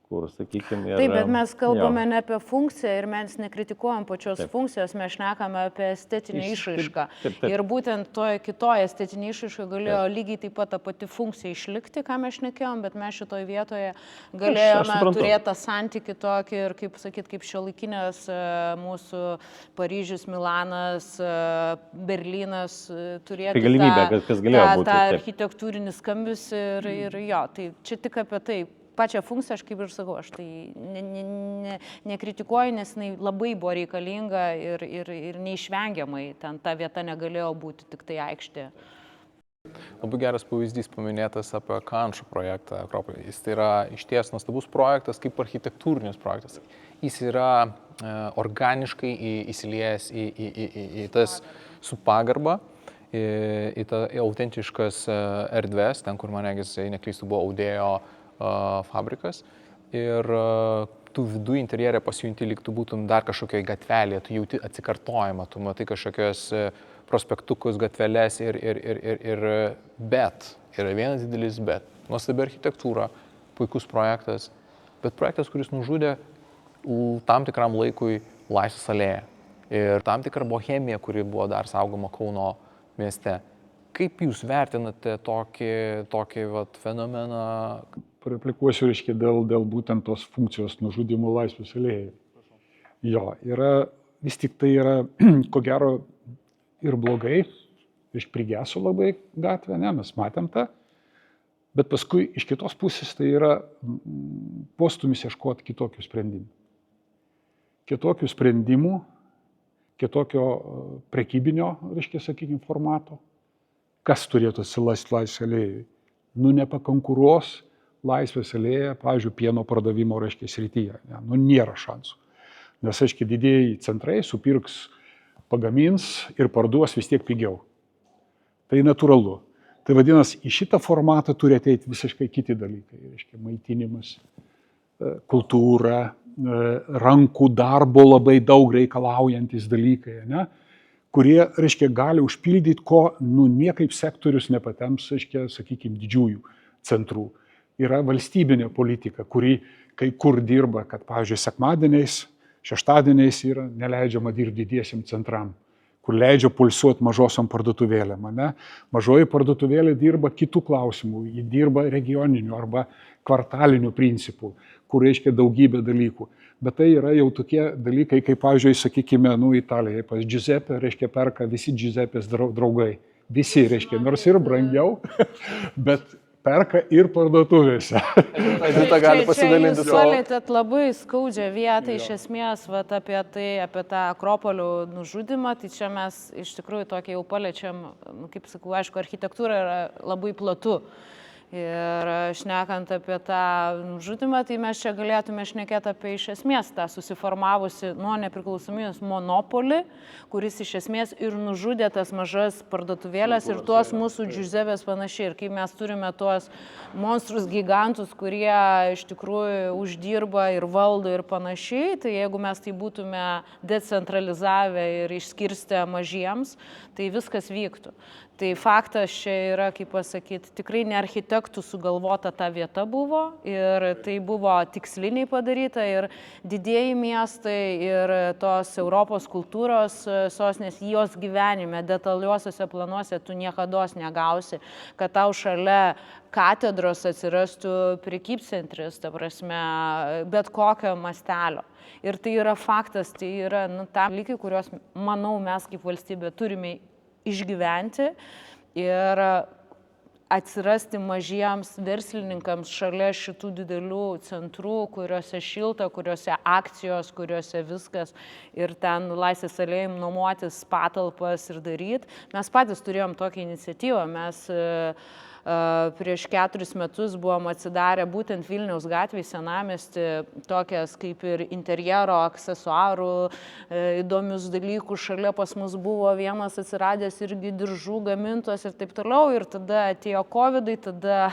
sakykime, yra... Taip, bet mes kalbame ne apie funkciją ir mes nekritikuojam pačios funkcijos, mes šnekame apie estetinę išraišką. Ir būtent toje kitoje estetinė išraiška galėjo lygiai taip pat tą pati funkciją išlikti, ką mes šnekėjom, bet mes šitoje vietoje galėjome turėti tą santykį tokį ir, kaip sakyti, kaip šiuolaikinės mūsų Paryžius, Milanas, Berlynas turėti tą architektūrinį skambesį ir jo, tai čia tik apie tai. Pačią funkciją, aš kaip ir sakau, aš tai nekritikuoju, nes jinai labai buvo reikalinga ir neišvengiamai ten ta vieta negalėjo būti tik tai aikštė. Labai geras pavyzdys paminėtas apie Kančo projektą Akropolį. Jis tai yra išties nuostabus projektas kaip architektūrinis projektas. Jis yra organiškai įsiliejęs į tas su pagarba, į tą autentiškas erdves, ten kur man regis, neklystu, buvo audėjo fabrikas ir tu vidų interjerė pasijunti, lyg tu būtum dar kažkokioje gatvelėje, tu jauti atsikartojimą, tu matai kažkokios prospektukus, gatvelės bet, yra vienas didelis bet, nuostabi architektūra, puikus projektas, bet projektas, kuris nužudė tam tikram laikui Laisvės alėją ir tam tikrą bohemiją, kuri buvo dar saugoma Kauno mieste. Kaip jūs vertinate tokį fenomeną? Replikuosiu, reiškia, dėl būtent tos funkcijos nužudimo Laisvės alėjai. Jo, vis tik tai yra, ko gero, ir blogai, prigeso labai gatvė, ne, mes matėm tą, bet paskui iš kitos pusės tai yra postūmis ieškoti kitokių sprendimų. Kitokių sprendimų, kitokio prekybinio, reiškia, sakykime, formato. Kas turėtų atsilaisvti Laisvės alėjai? Nepakonkuruos Laisvės alėja, pavyzdžiui, pieno pardavimo, reiškia, srityje. Nėra šansų. Nes, aiškiai, didėjai centrai supirks, pagamins ir parduos vis tiek pigiau. Tai natūralu. Tai vadinasi, į šitą formatą turi ateiti visiškai kiti dalykai. Reiškia, maitinimas, kultūra, rankų darbo labai daug reikalaujantis dalykai, ne? Kurie, reiškia, gali užpildyti, ko niekaip sektorius nepatems, reiškia, sakykime, didžiųjų centrų. Yra valstybinė politika, kuri kai kur dirba, kad, pavyzdžiui, sekmadieniais, šeštadieniais yra neleidžiama dirbti didiesiam centram, kur leidžia pulsuoti mažosiam parduotuvėlėm. Ne? Mažoji parduotuvėlė dirba kitų klausimų, ji dirba regioninių arba kvartalinių principų, kur reiškia daugybė dalykų. Bet tai yra jau tokie dalykai, kaip, pavyzdžiui, sakykime, Italijai, pas Giuseppe, reiškia, perka visi Giuseppės draugai. Visi, reiškia, nors ir brangiau, bet perka ir parduotuvėse. Edita gali pasidalinti savo. Jūs palėtėt labai skaudžią vietą, iš esmės, vat, apie tą Akropolių nužudymą, tai čia mes iš tikrųjų tokį jau paliečiam, kaip sakau, aišku, architektūra yra labai platu. Ir šnekant apie tą nužudymą, tai mes čia galėtume šnekėti apie iš esmės tą susiformavusi nuo nepriklausomybės monopolį, kuris iš esmės ir nužudė tas mažas parduotuvėlės ir tuos mūsų Giuseppės panašiai. Ir kai mes turime tuos monstrus gigantus, kurie iš tikrųjų uždirba ir valdo ir panašiai, tai jeigu mes tai būtume decentralizavę ir išskirstę mažiems, tai viskas vyktų. Tai faktas čia yra, kaip pasakyti, tikrai ne architektų sugalvota ta vieta buvo ir tai buvo tiksliniai padaryta ir didieji miestai ir tos Europos kultūros sostinės, jos gyvenime, detaliuosiuose planuose tu niekados negausi, kad tau šalia katedros atsirastų prekybcentris, ta prasme, bet kokio mastelio. Ir tai yra faktas, tai yra tam dalykai, kuriuos, manau, mes kaip valstybė turime išgyventi ir atsirasti mažiems verslininkams šalia šitų didelių centrų, kuriuose šilta, kuriuose akcijos, kuriuose viskas ir ten Laisvės alėjai nuomotis patalpas ir daryti. Mes patys turėjom tokią iniciatyvą, mes prieš 4 metus buvom atsidarę būtent Vilniaus gatvėje senamiestį tokias kaip ir interjero, aksesuarų, įdomius dalykų. Šalia pas mus buvo vienas atsiradęs irgi diržų gamintos ir taip toliau. Ir tada atėjo COVID, tada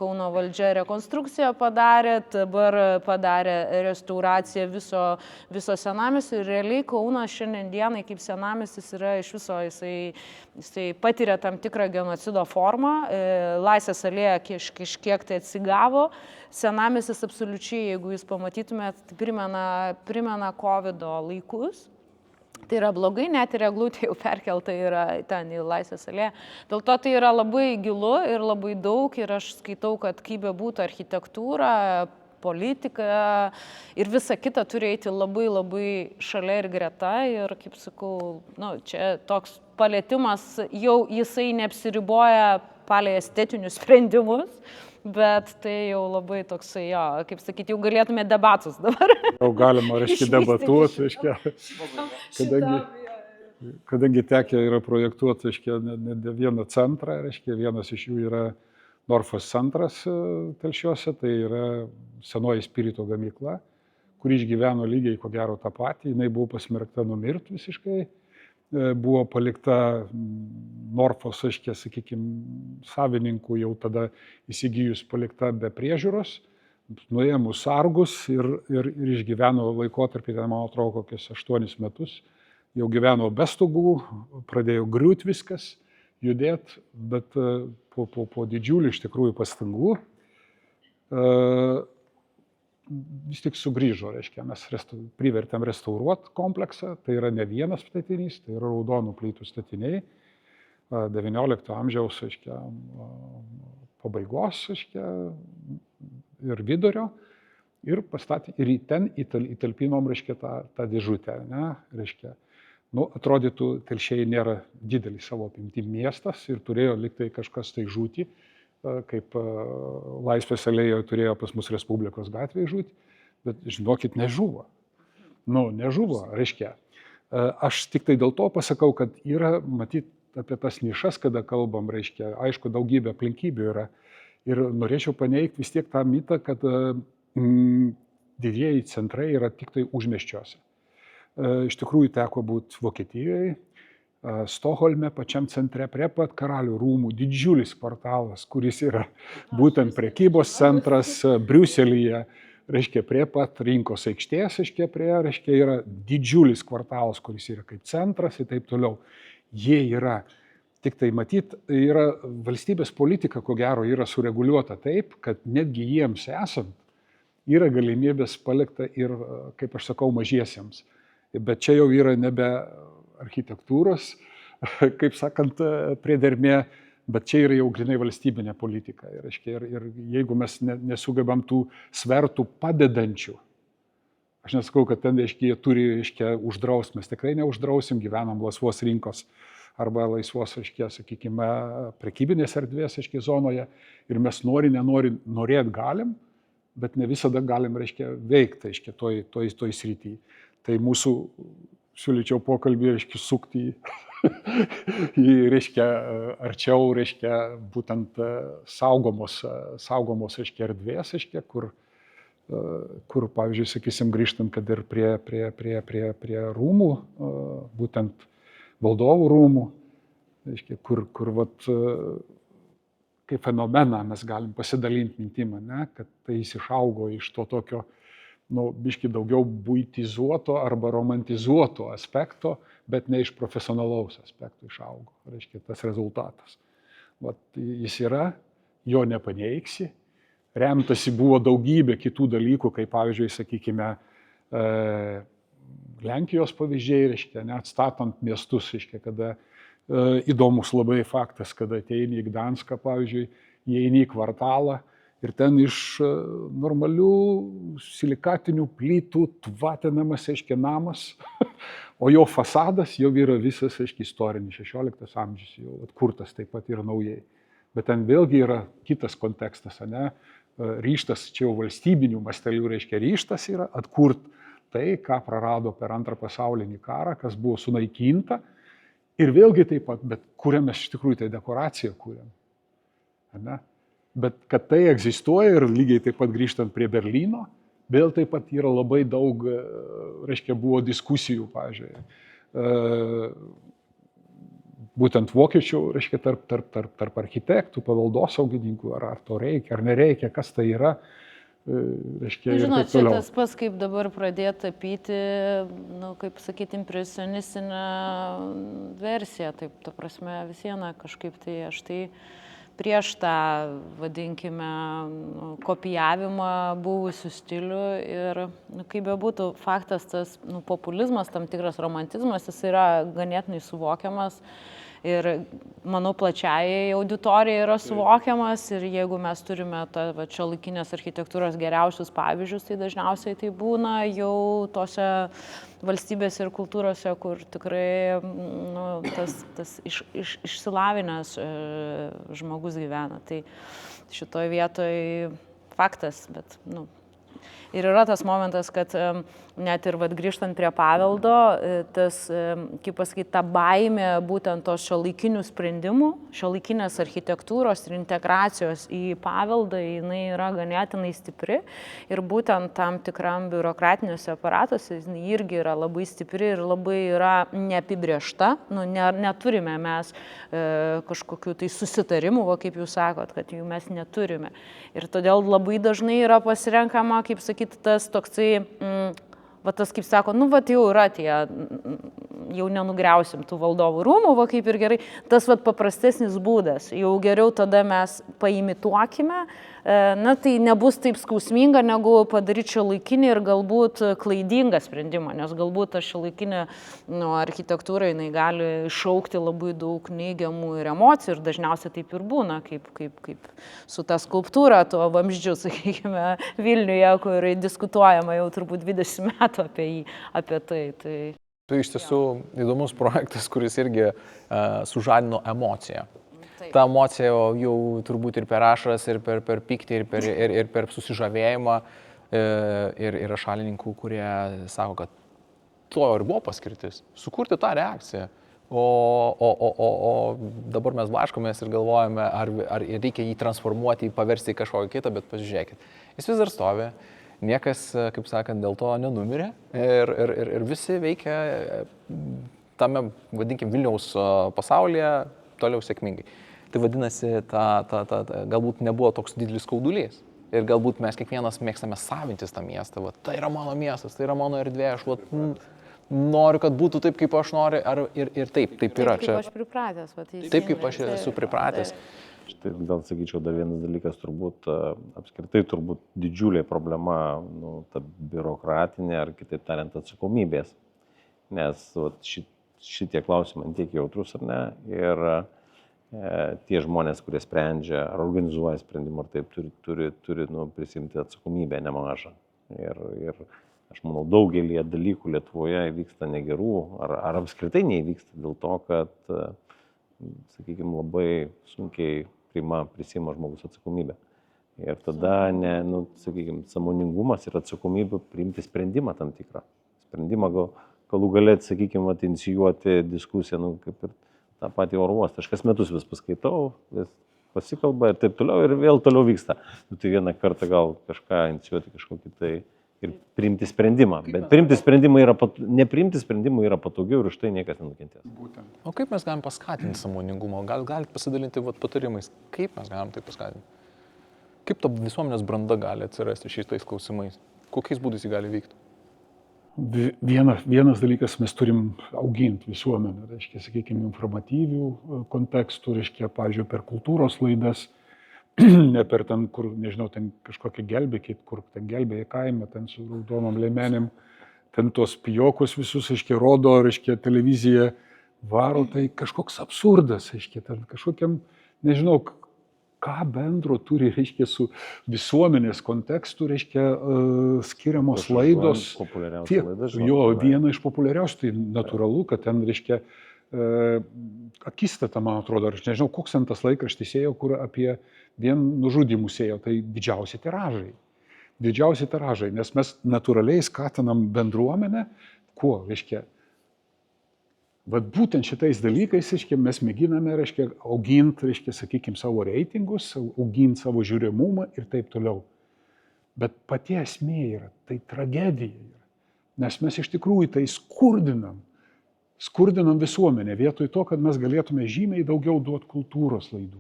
Kauno valdžia rekonstrukciją padarė, dabar padarė restauraciją viso senamiestį. Ir realiai Kaunas šiandien dienai kaip senamiestis yra iš viso, jisai patiria tam tikrą genocido formą. Laisvės alėja kažkiek tai atsigavo, senamiestis absoliučiai, jeigu jūs pamatytumėt, tai primena COVID laikus. Tai yra blogai, net ir eglutė jau perkelta yra ten į Laisvės alėją. Dėl to tai yra labai gilu ir labai daug ir aš skaitau, kad kaip bebūtų architektūra, politika ir visa kita turi eiti labai labai šalia ir greta ir, kaip sakau, čia toks palėtimas jau jisai neapsiriboja palei estetinius sprendimus, bet tai jau labai toksai, jo, kaip sakyti, jau galėtume debatus dabar. Jau galima, reiškia, debatuoti, reiškia, kadangi tekę yra projektuoti, reiškia, ne vieną centrą, reiškia, vienas iš jų yra Norfos centras Telšiuose, tai yra senoji spirito gamykla, kuri išgyveno lygiai, ko gero, tą patį, jinai buvo pasmerkta numirti visiškai. Buvo palikta Norfos, aiškiai, sakykime, savininkų jau tada įsigijus palikta be priežiūros, nuėmus sargus ir išgyveno laikotarpį, man atrodo, kokius 8 metus, jau gyveno be stogų, pradėjo griūti viskas, judėti, bet po didžiulių iš tikrųjų pastangų vis tik sugrįžo, reiškia, mes privertėm restauruoti kompleksą, tai yra ne vienas statinys, tai yra raudonų plytų statiniai, 19 amžiaus, reiškia, pabaigos, reiškia, ir vidurio, ir pastatė, ir ten įtalpinom, reiškia, tą dėžutę, ne, reiškia. Atrodytų, Telšiai nėra didelis savo apimtim miestas ir turėjo liktai kažkas tai žūti, kaip Laisvės alėjoje turėjo pas mus Respublikos gatvėje žūti, bet žinokit, nežuvo. Nežuvo, reiškia. Aš tik tai dėl to pasakau, kad yra, matyt, apie tas nišas, kada kalbam, reiškia, aišku, daugybė aplinkybių yra. Ir norėčiau paneigti vis tiek tą mitą, kad didieji centrai yra tik tai užmiesčiuose. Iš tikrųjų teko būti Vokietijoje, Stokholme pačiam centre, prie pat Karalių rūmų, didžiulis kvartalas, kuris yra būtent prekybos centras Briuselyje, reiškia prie pat rinkos aikštės, reiškia yra didžiulis kvartalas, kuris yra kaip centras ir taip toliau. Jie yra, tik tai matyt, yra valstybės politika, ko gero, yra sureguliuota taip, kad netgi jiems esant yra galimybės palikta ir, kaip aš sakau, mažiesiems. Bet čia jau yra nebe architektūros, kaip sakant, priedermė, bet čia yra jau grinai valstybinė politika. Ir jeigu mes nesugebam tų svertų padedančių, aš nesakau, kad ten jie turi uždraust, mes tikrai neuždrausim, gyvenam laisvos rinkos arba laisvos, sakykime, prekybinės erdvės zonoje ir mes norėt galim, bet ne visada galim veikti toj srity. Tai mūsų siūlyčiau pokalbį, sukti į, arčiau, būtent saugomos, erdvės, kur, pavyzdžiui, sakysim, grįžtant, kad ir prie rūmų, būtent valdovų rūmų, kur vat, kaip fenomeną mes galim pasidalinti mintimą, kad tai jis išaugo iš to tokio, biški daugiau buitizuoto arba romantizuoto aspekto, bet ne iš profesionalaus aspekto išaugo, tas rezultatas. Vat, jis yra, jo nepaneigsi, remtasi buvo daugybė kitų dalykų, kaip pavyzdžiui, sakykime, Lenkijos pavyzdžiai, atstatant miestus, kada įdomus labai faktas, kada ateini į Gdanską, pavyzdžiui, įeini į kvartalą, ir ten iš normalių silikatinių plytų tvatinamas, namas, o jo fasadas jau yra visas, istorinis, 16 amžius, jau atkurtas taip pat ir naujai. Bet ten vėlgi yra kitas kontekstas, ryštas, čia jau valstybinių mastelių, ryštas yra atkurt tai, ką prarado per Antrą pasaulinį karą, kas buvo sunaikinta. Ir vėlgi taip pat, bet kuriam mes iš tikrųjų tai dekoraciją kuriam. Bet kad tai egzistuoja ir lygiai taip pat grįžtant prie Berlyno, vėl taip pat yra labai daug, buvo diskusijų, pavyzdžiui, būtent vokiečių, tarp architektų, paveldosaugininkų, ar to reikia, ar nereikia, kas tai yra. Žinot, čia tas pats, kaip dabar pradėti tapyti, kaip sakyti, impresionistinę versiją, taip, ta prasme, vis viena kažkaip tai aš tai prieš tą, vadinkime, kopijavimą buvusių stilių ir, kaip bebūtų, faktas tas populizmas, tam tikras romantizmas, jis yra ganėtinai suvokiamas ir, manau, plačiai auditorijai yra suvokiamas ir jeigu mes turime šiuolaikinės architektūros geriausius pavyzdžius, tai dažniausiai tai būna jau tose valstybėse ir kultūrose, kur tikrai tas išsilavinęs žmogus gyvena. Tai šitoj vietoj faktas, bet ir yra tas momentas, kad net ir grįžtant prie paveldo, tas, kaip pasakyti, ta baimė būtent tos šiuolaikinių sprendimų, šiuolaikinės architektūros ir integracijos į paveldą, jinai yra ganėtinai stipri ir būtent tam tikram biurokratiniuose aparatuose jinai irgi yra labai stipri ir labai yra neapibrėžta. Neturime mes kažkokių tai susitarimų, kaip jūs sakot, kad jų mes neturime. Ir todėl labai dažnai yra pasirenkama, kaip sakyti, tas toksai, tas kaip sako, jau yra tie, jau nenugriausim tų valdovų rūmų, kaip ir gerai, tas paprastesnis būdas, jau geriau tada mes paimituokime, tai nebus taip skausminga, negu padaryti šiuolaikinį ir galbūt klaidingą sprendimą, nes galbūt ta šiuolaikinė architektūra jinai gali iššaukti labai daug neigiamų ir emocijų ir dažniausiai taip ir būna, kaip su ta skulptūra, tuo vamzdžiu, sakykime, Vilniuje, kur diskutuojama jau turbūt 20 metų apie tai. Tai iš tiesų įdomus projektas, kuris irgi sužadino emociją. Ta emocija jau turbūt ir per ašaras, ir per pyktį, ir per susižavėjimą. Ir yra šalininkų, kurie sako, kad to ir buvo paskirtis - sukurti tą reakciją. O dabar mes blaškomės ir galvojame, ar reikia jį transformuoti, paversti į kažkokią kitą, bet pasižiūrėkit. Jis vis dar stovi, Niekas, kaip sakant, dėl to nenumirė ir visi veikia tame, vadinkim, Vilniaus pasaulyje toliau sėkmingai. Tai vadinasi, galbūt nebuvo toks didelis skaudulys. Ir galbūt mes kiekvienas mėgstame savintis tą miestą. Va, tai yra mano miestas, tai yra mano erdvė, aš noriu, kad būtų taip, kaip aš noriu. Ir taip yra. Taip, kaip aš pripratęs. Taip, kaip aš esu pripratęs. Štai gal sakyčiau, dar vienas dalykas turbūt, apskritai turbūt didžiulė problema, ta biurokratinė ar kitaip tariant atsakomybės. Nes šitie klausimai tiek jautrus ar ne. Ir tie žmonės, kurie sprendžia ar organizuoja sprendimą, ar taip turi prisimti atsakomybę nemažą. Ir aš manau, daugelį dalykų Lietuvoje vyksta negerų, ar apskritai neįvyksta dėl to, kad, sakykime, labai sunkiai prisima žmogus atsakomybę. Ir tada, sakykime, sąmoningumas ir atsakomybė priimti sprendimą tam tikrą. Sprendimą galų galėt, sakykime, inicijuoti diskusiją, kaip ir tą patį oro uostą. Aš kas metus vis paskaitau, vis pasikalba ir taip toliau ir vėl toliau vyksta. Tai vieną kartą gal kažką inicijuoti kažkokį tai ir priimti sprendimą. Bet nepriimti sprendimų yra patogiau ir už tai niekas nenukentės. O kaip mes galim paskatinti sąmoningumą? Galite pasidalinti patarimais, kaip mes galim tai paskatinti? Kaip ta visuomenės branda gali atsirasti šitais klausimais? Kokiais būdais jį gali vykti? Vienas dalykas, mes turim auginti visuomenę, reiškia, sakykime, informatyvių kontekstų, reiškia, pavyzdžiui, per kultūros laidas, ne per ten, kur, nežinau, ten kažkokią gelbėkit, kur ten gelbėja kaime, ten su raudonom lėmenėm, ten tos pijokus visus, reiškia, rodo, reiškia, televizija varo, tai kažkoks absurdas, reiškia, ten kažkokiam, nežinau, ką bendro turi, reiškia, su visuomenės kontekstu, reiškia, skiriamos laidos. Viena iš populiariausių, tai natūralu, kad ten, reiškia, akistata, man atrodo, aš nežinau, koks ten tas laikraštis ėjo, kur apie vien nužudymus ėjo, tai didžiausi tiražai, nes mes natūraliai skatinam bendruomenę, kuo, reiškia, vat būtent šitais dalykais, reiškia, mes mėginame, reiškia, auginti, reiškia, sakykime, savo reitingus, auginti savo žiūrimumą ir taip toliau. Bet pati esmė yra, tai tragedija yra, nes mes iš tikrųjų tai skurdinam visuomenę, vietoj to, kad mes galėtume žymiai daugiau duoti kultūros laidų.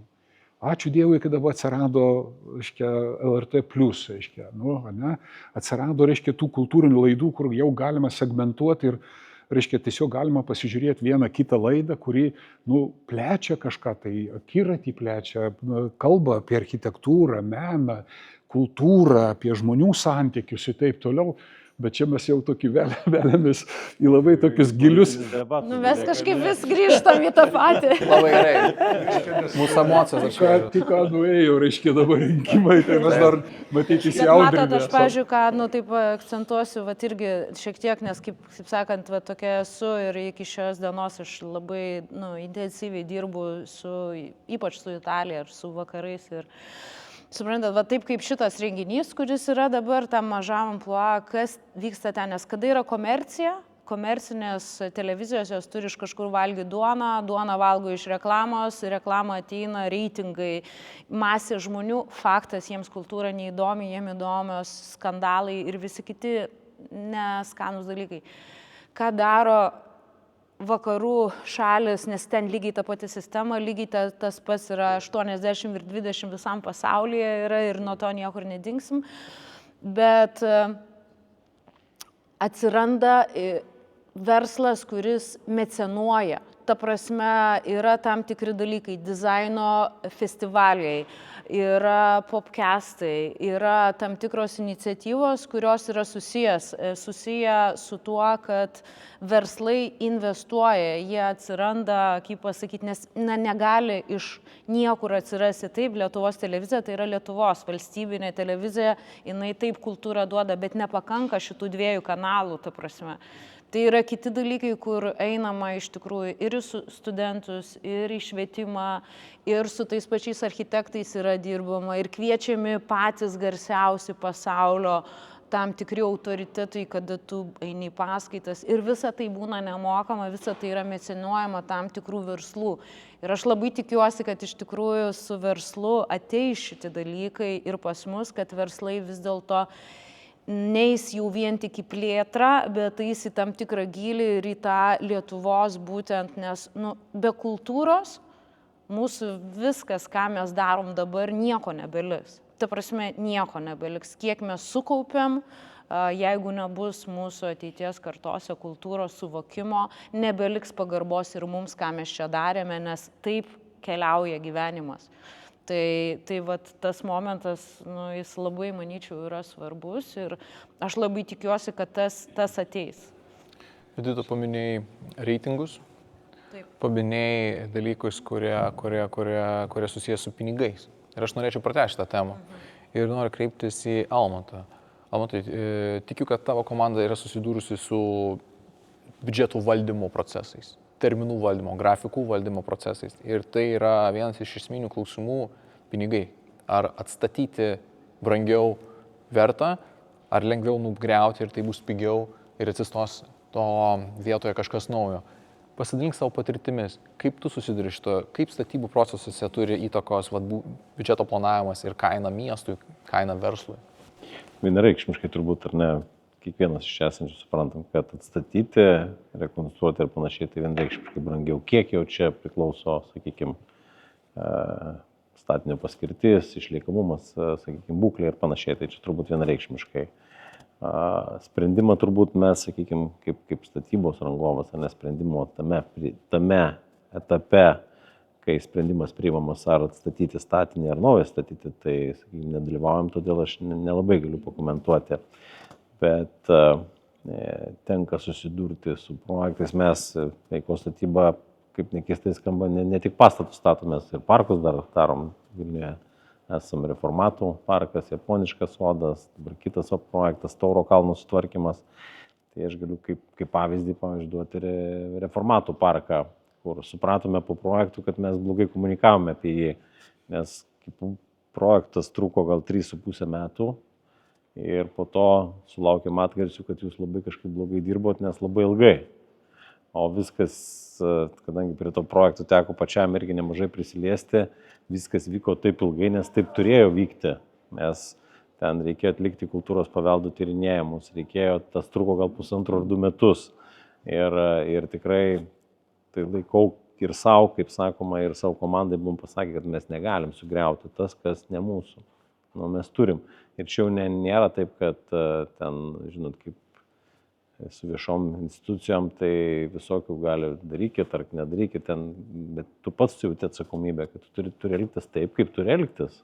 Ačiū Dievui, kad dabar atsirado, reiškia, LRT+, reiškia, atsirado, reiškia, tų kultūrinių laidų, kur jau galima segmentuoti ir reiškia, tiesiog galima pasižiūrėti vieną kitą laidą, kuri, plečia kažką, tai akiratį plečia, kalba apie architektūrą, meną, kultūrą, apie žmonių santykius ir taip toliau. Bet čia mes jau tokį veliamės į labai tokius gilius. Mes kažkaip vis grįžtam į tą patį. Labai gerai. Mūsų emocijos. Tik ką nuėjo, reiškia, dabar rinkimai, tai mes dar matyti įsiaudrinę. Matot, aš, pavyzdžiui, ką, taip akcentuosiu, irgi šiek tiek, nes, kaip sakant, tokia esu ir iki šios dienos aš labai, intensyviai dirbu ypač su Italija ir su vakarais. Ir suprantat, taip kaip šitas renginys, kuris yra dabar tam mažam amplua, kas vyksta ten, nes kada yra komercija, komercinės televizijos jos turi iš kažkur valgyti duoną valgo iš reklamos, reklama ateina, reitingai, masė žmonių, faktas, jiems kultūra neįdomi, jiems įdomios skandalai ir visi kiti neskanūs dalykai. Ką daro vakarų šalis, nes ten lygiai ta pati sistema, lygiai tas pats yra 80 ir 20 visam pasaulyje yra ir nuo to niekur nedingsim, bet atsiranda verslas, kuris mecenuoja. Ta prasme, yra tam tikri dalykai, dizaino festivaliai, yra popcastai, yra tam tikros iniciatyvos, kurios yra susiję su tuo, kad verslai investuoja, jie atsiranda, kaip pasakyti, nes negali iš niekur atsirasti. Taip, Lietuvos televizija, tai yra Lietuvos valstybinė televizija, jinai taip kultūrą duoda, bet nepakanka šitų dviejų kanalų, ta prasme. Tai yra kiti dalykai, kur einama iš tikrųjų ir į studentus, ir į švietimą, ir su tais pačiais architektais yra dirbama, ir kviečiami patys garsiausi pasaulio tam tikri autoritetai, kada tu eini į paskaitas. Ir visa tai būna nemokama, visa tai yra mecenuojama tam tikrų verslų. Ir aš labai tikiuosi, kad iš tikrųjų su verslu ateis šitie dalykai ir pas mus, kad verslai vis dėlto neis jau vien tik į plėtrą, bet eis į tam tikrą gylį ir į tą Lietuvos būtent, nes be kultūros mūsų viskas, ką mes darom dabar, nieko nebeliks. Ta prasme, nieko nebeliks. Kiek mes sukaupiam, jeigu nebus mūsų ateities kartose kultūros suvokimo, nebeliks pagarbos ir mums, ką mes čia darėme, nes taip keliauja gyvenimas. Tai vat, tas momentas, jis labai, manyčiau, yra svarbus ir aš labai tikiuosi, kad tas ateis. Vidita, paminėjai reitingus, Taip. Paminėjai dalykus, kurie susijęs su pinigais. Ir aš norėčiau pratęsti tą temą. Ir noriu kreiptis į Almantą. Almantai, tikiu, kad tavo komanda yra susidūrusi su biudžeto valdymo procesais, terminų valdymo, grafikų valdymo procesais. Ir tai yra vienas iš esminių klausimų - pinigai. Ar atstatyti brangiau verta, ar lengviau nugriauti ir tai bus pigiau ir atsistos to vietoje kažkas naujo. Pasidalink savo patirtimis, kaip tu susiduri šito, kaip statybų procesuose turi įtakos biudžeto planavimas ir kaina miestui, kaina verslui. Vienareikšmiškai turbūt, ar ne, kiekvienas iš esančių suprantam, kad atstatyti, rekonstruoti ir panašiai, tai vienareikšmiškai brangiau. Kiek jau čia priklauso, sakykime, statinio paskirtis, išliekamumas, sakykime, būklė ir panašiai, tai čia turbūt vienareikšmiškai. Sprendimą turbūt mes, sakykime, kaip statybos rangovas, ar ne sprendimo tame etape, kai sprendimas priimamas ar atstatyti statinį ar naują statyti, tai, sakykime, nedalyvaujam, todėl aš nelabai galiu pakomentuoti. Bet tenka susidurti su projektais. Mes veiklos statybą, kaip nekeistai skamba, ne tik pastatus statomės, ir parkus dar darom Vilniuje. Esam reformatų parkas, japoniškas sodas, dabar kitas projektas, Tauro kalno sutvarkymas. Tai aš galiu kaip pavyzdį duoti reformatų parką, kur supratome po projektų, kad mes blogai komunikavome apie jį, nes projektas truko gal 3,5 metų ir po to sulaukėm atgarsių, kad jūs labai kažkaip blogai dirbot, nes labai ilgai. O viskas, kadangi prie to projektų teko pačiam irgi nemažai prisiliesti, viskas vyko taip ilgai, nes taip turėjo vykti. Nes ten reikėjo atlikti kultūros paveldų tyrinėjimus, tas truko gal 1,5 ar 2 metus. Ir tikrai tai laikau ir savo, kaip sakoma, ir savo komandai mums pasakė, kad mes negalim sugriauti tas, kas ne mūsų. Mes turim. Ir čia jau nėra taip, kad ten, žinot, kaip su viešom institucijom, tai visokių gali darykit ar nedarykit, bet tu pats jauti atsakomybę, kad tu turi elgtis taip, kaip turi elgtis.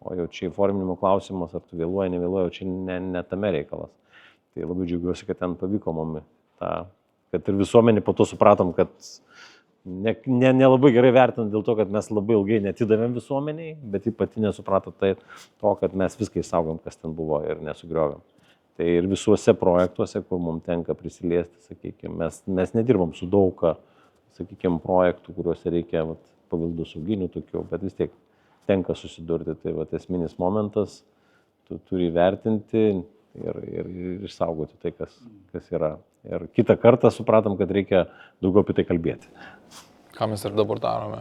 O jau čia įforminimo klausimas, ar tu vėluoji, nevėluoji, čia ne tame reikalas. Tai labai džiaugiuosi, kad ten pavyko mum kad ir visuomenį po to supratom, kad nelabai gerai vertinant dėl to, kad mes labai ilgai netidavėm visuomeniai, bet ji pati nesuprato to, kad mes viską išsaugom, kas ten buvo ir nesugriovėm. Tai ir visuose projektuose, kur mums tenka prisiliesti, sakykime, mes nedirbam su daug, sakykime, projektų, kuriuose reikia paveldosauginių tokių, bet vis tiek tenka susidurti. Tai esminis momentas, tu turi vertinti ir išsaugoti tai, kas yra. Ir kitą kartą supratom, kad reikia daugiau apie tai kalbėti. Ką mes ir dabar darome?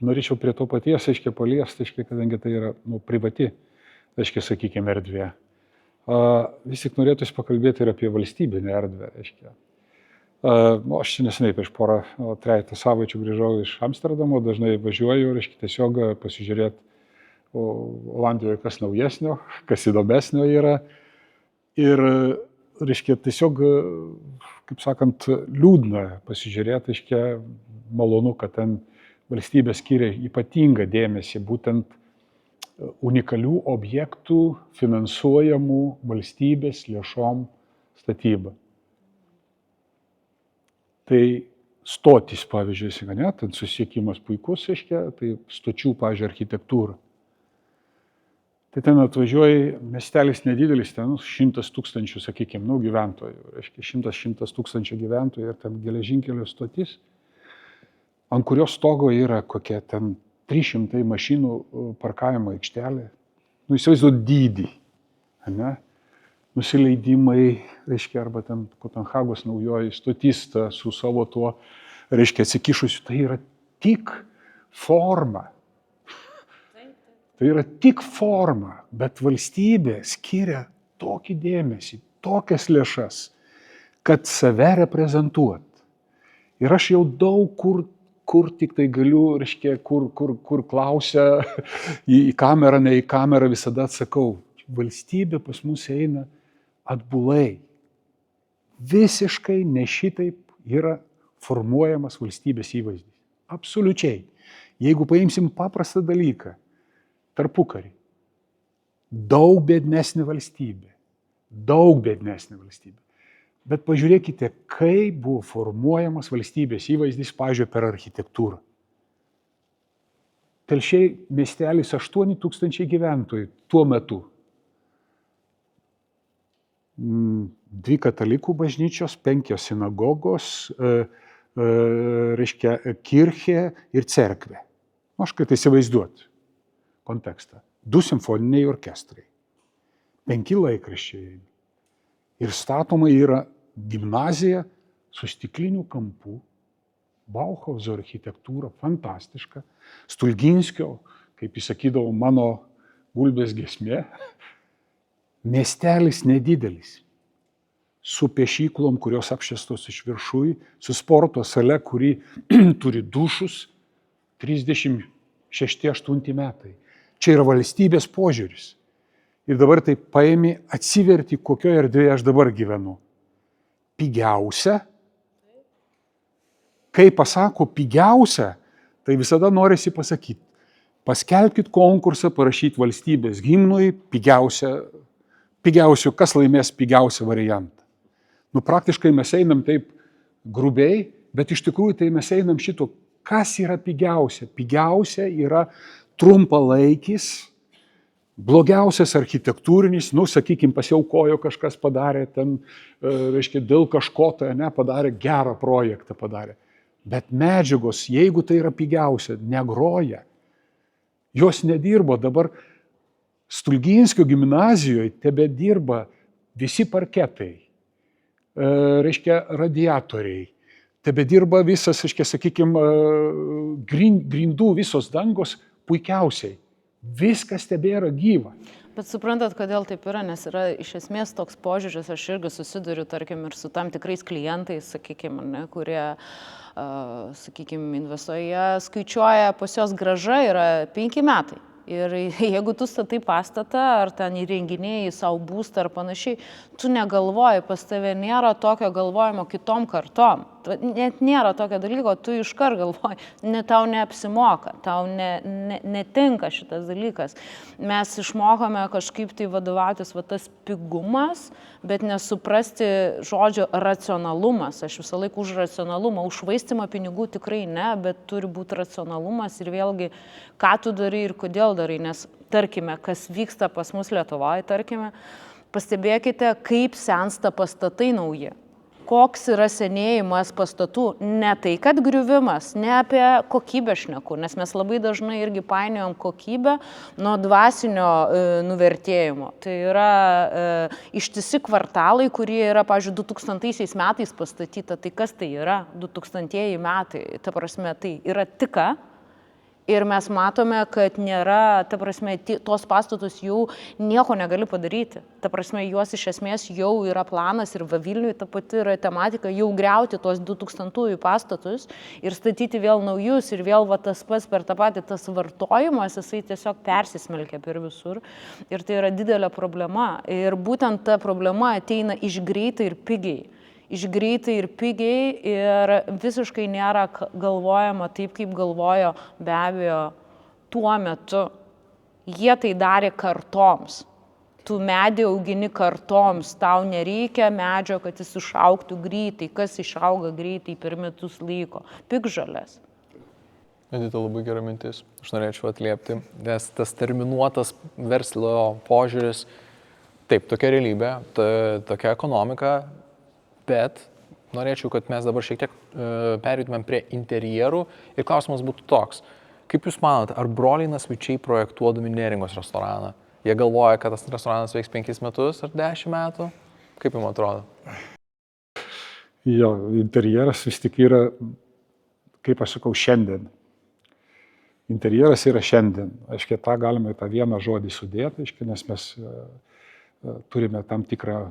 Norėčiau prie to paties, paliesti, kadangi tai yra privati, sakykime, erdvė. Vis tik norėtųsi pakalbėti ir apie valstybinę erdvę. Aš neseniai prieš trejetą savaičių grįžau iš Amsterdamo, dažnai važiuoju, tiesiog pasižiūrėti Olandijoje, kas naujesnio, kas įdomesnio yra. Ir, tiesiog, kaip sakant, liūdna pasižiūrėti, malonu, kad ten valstybė skiria ypatingą dėmesį būtent unikalių objektų finansuojamų valstybės lėšom statybą. Tai stotis, pavyzdžiui, ten susiekimas puikus, tai stočių, pavyzdžiui, architektūra. Tai ten atvažiuoji, miestelis nedidelis, ten 100 000, sakykime, gyventojų, 100 000 gyventojų ir ten geležinkelio stotis, ant kurios stogo yra kokie ten 300 mašinų parkavimo aikštelė. Įsivaizduot dydį, nusileidimai, arba ten Kopenhagos naujoji stotis su savo tuo, atsikišusiu, tai yra tik forma. Tai yra tik forma, bet valstybė skiria tokį dėmesį, tokias lėšas, kad save reprezentuot. Ir aš jau daug kur tik tai galiu, reiškia, kur klausia į kamerą, ne į kamerą, visada atsakau, valstybė pas mus eina atbulai. Visiškai ne šitaip yra formuojamas valstybės įvaizdis. Absoliučiai. Jeigu paimsim paprastą dalyką, tarpukarį, daug biednesnė valstybė. Bet pažiūrėkite, kaip buvo formuojamas valstybės įvaizdis, pavyzdžiui, per architektūrą. Telšiai miestelis 8 000 gyventojų tuo metu. 2 katalikų bažnyčios, 5 sinagogos, reiškia, kirchė ir cerkvė. Aš kad įsivaizduoti kontekstą. 2 simfoniniai orkestrai, 5 laikraščiai. Ir statoma yra gimnazija su stikliniu kampu, Bauhauso architektūra, fantastiška, Stulginskio, kaip jis sakydavo, mano Gulbės giesmė. Miestelis nedidelis, su pešyklom, kurios apšviestos iš viršui, su sporto sale, kuri turi dušus, 36-8 metai. Čia yra valstybės požiūris. Ir dabar tai paėmė, atsiverti, kokioje erdvėje aš dabar gyvenu. Pigiausia. Kai pasako pigiausia, tai visada norisi pasakyti, paskelbkit konkursą, parašyti valstybės himnui pigiausių, kas laimės pigiausią variantą. Praktiškai mes einam taip grubiai, bet iš tikrųjų tai mes einam šito, kas yra pigiausia. Pigiausia yra trumpalaikis, blogiausias architektūrinis, sakykime, pasiaukojo kažkas padarė, ten, reiškia, dėl kažko tai, padarė gerą projektą padarė. Bet medžiagos, jeigu tai yra pigiausia, negroja. Jos nedirbo. Dabar Stulginskio gimnazijoje tebedirba visi parketai, reiškia, radiatoriai. Tebedirba visas, reiškia, sakykime, grindų visos dangos puikiausiai. Viskas tebėra gyva. Bet suprantat, kodėl taip yra, nes yra iš esmės toks požiūris, aš irgi susiduriu, tarkim, ir su tam tikrais klientais, sakykime, kurie, sakykime, investuoja, skaičiuoja, pas jos grąža yra 5 metai. Ir jeigu tu statai pastatą, ar ten įrenginėjai savo būstą ar panašiai, tu negalvoji, pas tave nėra tokio galvojimo kitom kartom. Net nėra tokio dalyko, tu iškart galvoji, tau neapsimoka, tau netinka šitas dalykas. Mes išmokome kažkaip tai vadovautis tas pigumas, bet nesuprasti žodžio racionalumas. Aš visą laiką už racionalumą, už švaistimą pinigų tikrai ne, bet turi būti racionalumas ir vėlgi, ką tu darai ir kodėl darai, nes tarkime, kas vyksta pas mus Lietuvoje, tarkime, pastebėkite, kaip sensta pastatai nauji. Koks yra senėjimas pastatų, ne tai, kad griuvimas, ne apie kokybę šneku, nes mes labai dažnai irgi painiojam kokybę nuo dvasinio nuvertėjimo. Tai yra ištisi kvartalai, kurie yra, pavyzdžiui, 2000 metais pastatyta. Tai kas tai yra 2000 metai? Ta prasme, tai yra tika. Ir mes matome, kad nėra, ta prasme, tos pastatus jau nieko negali padaryti. Ta prasme, juos iš esmės jau yra planas ir Vilniuje ta pati yra tematika, jau griauti tos 2000-ųjų pastatus ir statyti vėl naujus ir vėl tas pats per tą patį, tas vartojimas, jisai tiesiog persismelkia per visur. Ir tai yra didelė problema. Ir būtent ta problema ateina iš greitai ir pigiai. Ir visiškai nėra galvojama taip, kaip galvojo be abejo tuo metu. Jie tai darė kartoms. Tu medį augini kartoms, tau nereikia medžio, kad jis išaugtų greitai. Kas išauga greitai per metus laiko? Piktžolės. Edita, labai gera mintis. Aš norėčiau atliepti, nes tas terminuotas verslo požiūris, taip, tokia realybė, tokia ekonomika. Bet norėčiau, kad mes dabar šiek tiek perėtumėm prie interjerų ir klausimas būtų toks. Kaip Jūs manote, ar broliai Nasvyčiai projektuodami Neringos restoraną, jie galvoja, kad tas restoranas veiks 5 metus ar 10 metų? Kaip Jums atrodo? Jo, interjeras vis tik yra, kaip aš sakau, šiandien. Interjeras yra šiandien. Aiškiai, tą galime tą vieną žodį sudėti, aiškiai, nes mes turime tam tikrą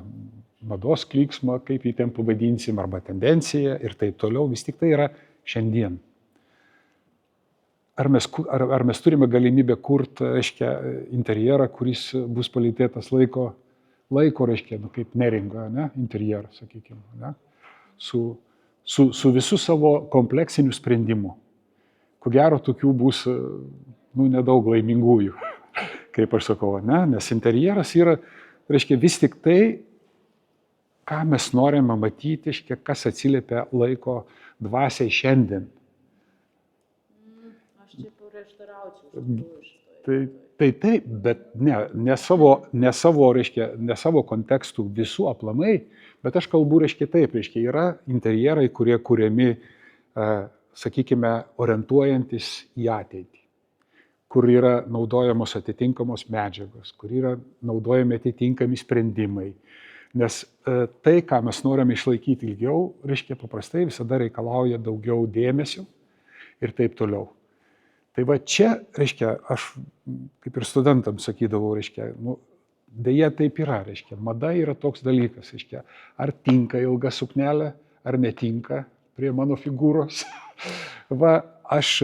mados klyksmą, kaip jį ten pavadinsim, arba tendenciją ir taip toliau. Vis tik tai yra šiandien. Ar mes turime galimybę kurti, aiškiai, interjerą, kuris bus palytėtas laiko, reiškia, kaip neringa, ne? Interjeras, sakykime, ne? Su visų savo kompleksiniu sprendimu. Ko gero, tokių bus nedaug laimingųjų, kaip aš sakau, ne? Nes interjeras yra, reiškia, vis tik tai, ką mes norime matyti, reiškia, kas atsiliepia laiko dvasiai šiandien. Aš čia prieštaraučiau. Tai taip, bet ne savo, reiškia, ne savo kontekstų visų aplamai, bet aš kalbu, reiškia, taip, reiškia, yra interjerai, kurie kuriami, sakykime, orientuojantis į ateitį, kur yra naudojamos atitinkamos medžiagos, kur yra naudojami atitinkami sprendimai. Nes tai, ką mes norime išlaikyti ilgiau, reiškia, paprastai visada reikalauja daugiau dėmesio ir taip toliau. Tai va čia, reiškia, aš kaip ir studentams sakydavau, reiškia, dėja taip yra, reiškia, mada yra toks dalykas, reiškia, ar tinka ilga suknelė, ar netinka prie mano figūros. Va, aš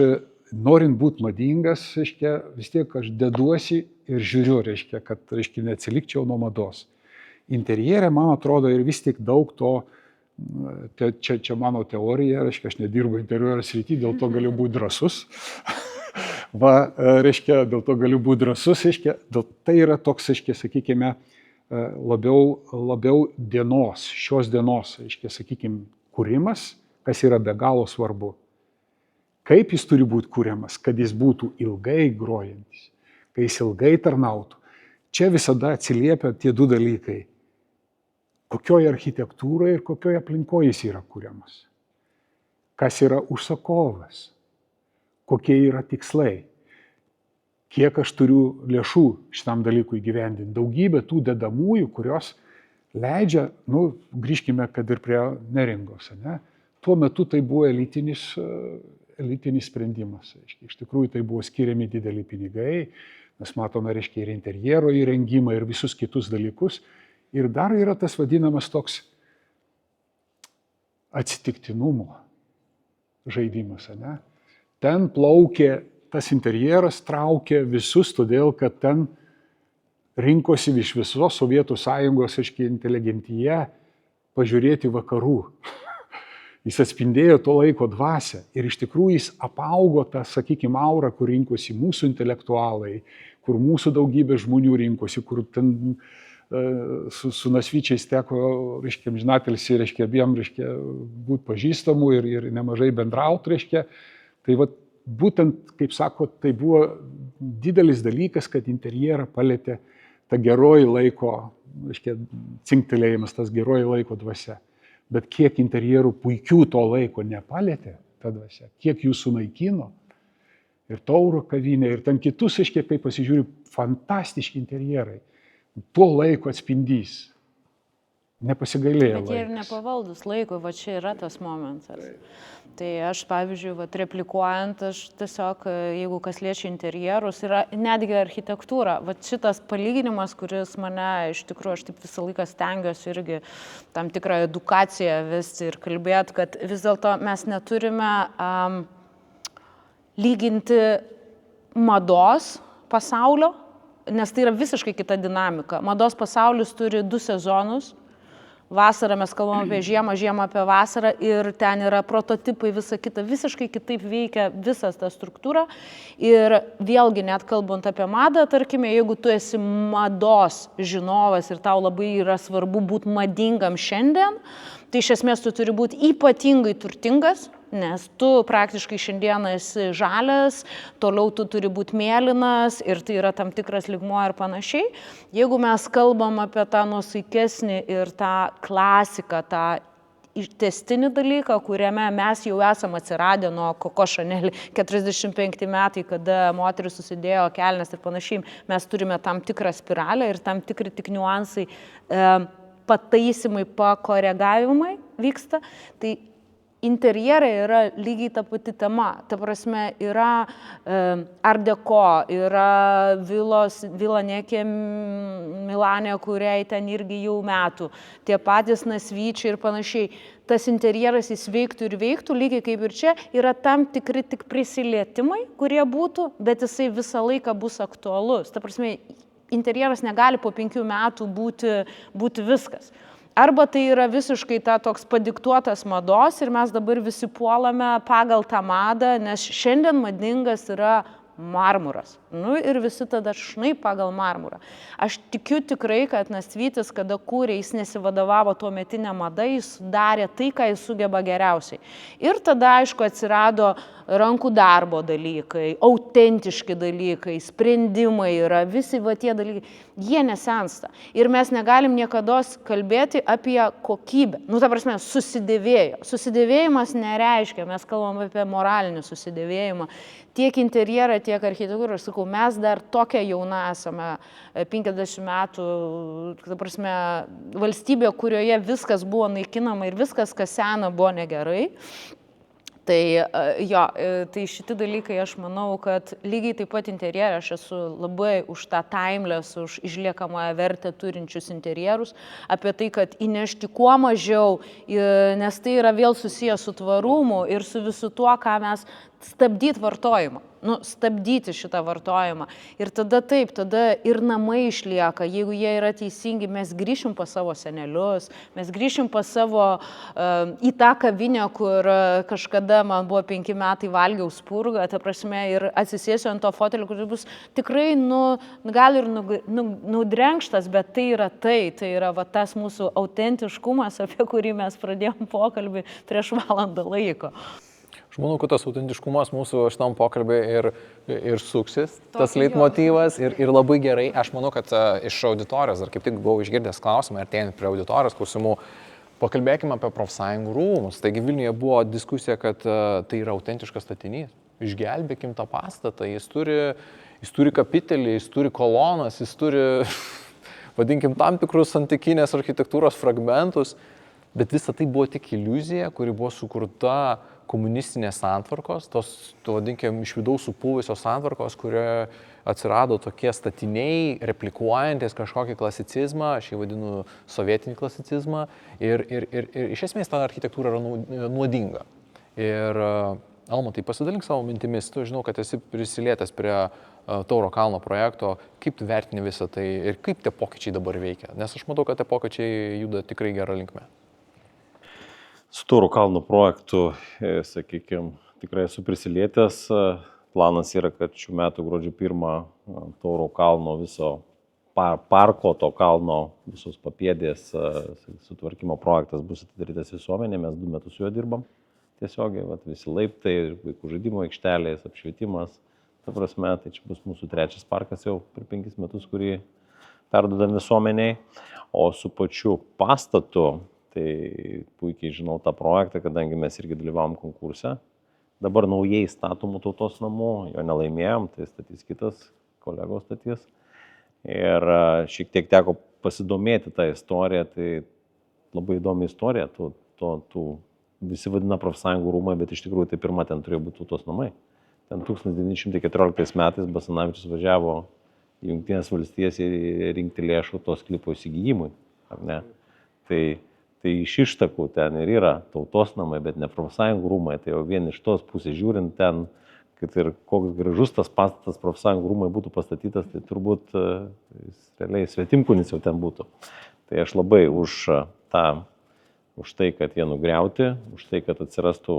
norint būti madingas, reiškia, vis tiek aš deduosi ir žiūriu, reiškia, kad, reiškia, neatsilikčiau nuo mados. Interjere, man atrodo, ir vis tik daug to, čia mano teorija, reiškia, aš nedirbu interjero srity, dėl to galiu būti drąsus. Va, reiškia, dėl to galiu būti drąsus, reiškia, tai yra toks, reiškia, sakykime, labiau šios dienos, reiškia, sakykime, kūrimas, kas yra be galo svarbu. Kaip jis turi būti kuriamas, kad jis būtų ilgai grojantis, kai jis ilgai tarnautų. Čia visada atsiliepia tie du dalykai. Kokioje architektūroje ir kokioje aplinkoje jis yra kuriamas. Kas yra užsakovas, kokie yra tikslai, kiek aš turiu lėšų šitam dalykui įgyvendinti. Daugybė tų dedamųjų, kurios leidžia, grįžkime, kad ir prie neringos, ne? Tuo metu tai buvo elitinis sprendimas. Iš tikrųjų, tai buvo skiriami dideli pinigai, mes matome, reiškia, ir interjero įrengimą, ir visus kitus dalykus. Ir dar yra tas vadinamas toks atsitiktinumo žaidimas, ne? Ten plaukė, tas interjeras traukė visus, todėl, kad ten rinkosi iš visos Sovietų Sąjungos, reiškia, inteligentija pažiūrėti vakarų. Jis atspindėjo to laiko dvasią ir iš tikrųjų jis apaugo tą, sakykime, aurą, kur rinkosi mūsų intelektualai, kur mūsų daugybė žmonių rinkosi, kur ten su nasvyčiais teko, reiškia, amžinatilsį, reiškia, abiem, reiškia, būti pažįstamų ir nemažai bendrauti, reiškia. Tai va, būtent, kaip sako, tai buvo didelis dalykas, kad interjerą palėtė ta geroji laiko, reiškia, cinktelėjimas, tas geroji laiko dvasia. Bet kiek interjerų puikių to laiko nepalėtė ta dvasia, kiek jų sunaikino. Ir Tauro kavinė, ir ten kitus, reiškia, kai pasižiūri, fantastiški interjerai. Tuo laiko atspindys. Nepasigailėjo laikas. Bet jie ir nepavaldus laikui, va čia yra tas momentas. Tai aš, pavyzdžiui, replikuojant, aš tiesiog, jeigu kas liečia interjerus, yra netgi architektūra. Va šitas palyginimas, kuris mane, iš tikrųjų, aš taip visą laiką stengiuosi irgi tam tikrą edukaciją vesti ir kalbėti, kad vis dėlto mes neturime lyginti mados pasaulio, nes tai yra visiškai kita dinamika. Mados pasaulis turi 2 sezonus. Vasarą mes kalbam apie žiemą, žiemą apie vasarą ir ten yra prototipai, visa kita, visiškai kitaip veikia visas ta struktūra. Ir vėlgi, net kalbant apie madą, tarkime, jeigu tu esi mados žinovas ir tau labai yra svarbu būti madingam šiandien, tai iš esmės tu turi būti ypatingai turtingas, nes tu praktiškai šiandieną esi žalias, toliau tu turi būti mėlynas ir tai yra tam tikras lygmuo ir panašiai. Jeigu mes kalbam apie tą nuosaikesnį ir tą klasiką, tą tęstinį dalyką, kuriame mes jau esam atsiradę nuo Coco Chanel 45 metai, kada moteris susidėjo kelnes ir panašiai, mes turime tam tikrą spiralę ir tam tikri tik niuansai, pataisimai, pakoregavimai vyksta. Tai interjerai yra lygiai ta pati tema. Ta prasme, yra Art Deco, yra Vila Niekė Milane, kuriai ten irgi jau metų, tie patys nasvyčiai ir panašiai. Tas interjeras jis veiktų ir veiktų, lygiai kaip ir čia, yra tam tikri tik prisilietimai, kurie būtų, bet jisai visą laiką bus aktualus. Ta prasme, interjeras negali po 5 metų būti viskas. Arba tai yra visiškai ta toks padiktuotas mados ir mes dabar visi puolame pagal tą madą, nes šiandien madingas yra marmuras. Nu ir visi tada šnai pagal marmurą. Aš tikiu tikrai, kad Nasvytis, kada kūrė, jis nesivadovavo tuo metinę madą, jis darė tai, ką jis sugeba geriausiai. Ir tada, aišku, atsirado rankų darbo dalykai, autentiški dalykai, sprendimai yra, visi va tie dalykai, jie nesensta. Ir mes negalim niekados kalbėti apie kokybę. Nu, ta prasme, susidėvėjo. Susidėvėjimas nereiškia, mes kalbam apie moralinį susidėvėjimą. Tiek interjerą, tiek architektūrą, aš sakau, mes dar tokia jauna esame, 50 metų, ta prasme, valstybė, kurioje viskas buvo naikinama ir viskas, kas sena, buvo negerai. Tai jo, tai šitie dalykai aš manau, kad lygiai taip pat interjerą aš esu labai už tą timeless, už išliekamąją vertę turinčius interjerus, apie tai, kad įnešti kuo mažiau, nes tai yra vėl susijęs su tvarumu ir su visu tuo, ką mes stabdyti vartojimą, stabdyti šitą vartojimą. Ir tada taip, tada ir namai išlieka, jeigu jie yra teisingi, mes grįšim pas savo senelius, mes grįšim pas savo į tą kavinę, kur kažkada man buvo 5 metai valgiau spurgą, ta prasme, ir atsisėsiu ant to fotelio, kuris bus tikrai, gal ir nudrenkštas, bet tai yra va, tas mūsų autentiškumas, apie kurį mes pradėjom pokalbį prieš valandą laiko. Aš manau, kad tas autentiškumas mūsų šitam pokalbį ir suksis, tas leitmotyvas ir labai gerai. Aš manau, kad iš auditorijos, dar kaip tik buvau išgirdęs klausimą, artėjant prie auditorijos klausimų, pakalbėkime apie profsąjungų rūmus. Taigi Vilniuje buvo diskusija, kad tai yra autentiškas statinys. Išgelbėkim tą pastatą, jis turi kapitelį, jis turi kolonas, jis turi, vadinkim, tam tikrus antikinės architektūros fragmentus, bet visa tai buvo tik iliuzija, kuri buvo sukurta komunistinės santvarkos, vadinkim, iš vidaus supūvusios santvarkos, kurioje atsirado tokie statiniai, replikuojantis kažkokį klasicizmą, aš jį vadinu sovietinį klasicizmą, ir iš esmės ta architektūra yra nuodinga. Ir Almantai, pasidalink savo mintimis, tu žinau, kad esi prisilietęs prie Tauro kalno projekto, kaip tu vertini visą tai ir kaip tie pokyčiai dabar veikia, nes aš matau, kad tie pokyčiai juda tikrai gerą linkmę. Su Tauro kalno projektu, sakykime, tikrai esu prisilietęs. Planas yra, kad šių metų gruodžio 1 Tauro kalno viso parko, to kalno visos papėdės sutvarkymo projektas bus atidarytas visuomenė, mes 2 metus su juo dirbam. Tiesiogiai, visi laiptai, vaikų žaidimo aikštelės, apšvietimas. Ta prasme, tai čia bus mūsų 3 parkas jau per 5 metus, kurį perduodam visuomeniai. O su pačiu pastatu, tai puikiai žinau tą projektą, kadangi mes irgi dalyvavom konkurse. Dabar naujai statomų Tautos namų, jo nelaimėjom, tai statys kitas, kolegos statys. Ir šiek tiek teko pasidomėti tą istoriją, tai labai įdomi istorija, visi vadina profsąjungų rūmai, bet iš tikrųjų tai pirma ten turėjo būti Tautos namai. Ten 1914 metais Basanavičius važiavo į Jungtinės valstijas ir rinkti lėšų to sklypo įsigijimui, ar ne? Tai iš ištakų ten ir yra Tautos namai, bet ne profsąjungų rūmai. Tai jau vien iš tos pusės žiūrint ten, kad ir koks gražus tas pastatas profsąjungų rūmai būtų pastatytas, tai turbūt realiai svetimkūnis jau ten būtų. Tai aš labai už tai, kad jie nugriauti, už tai, kad atsirastų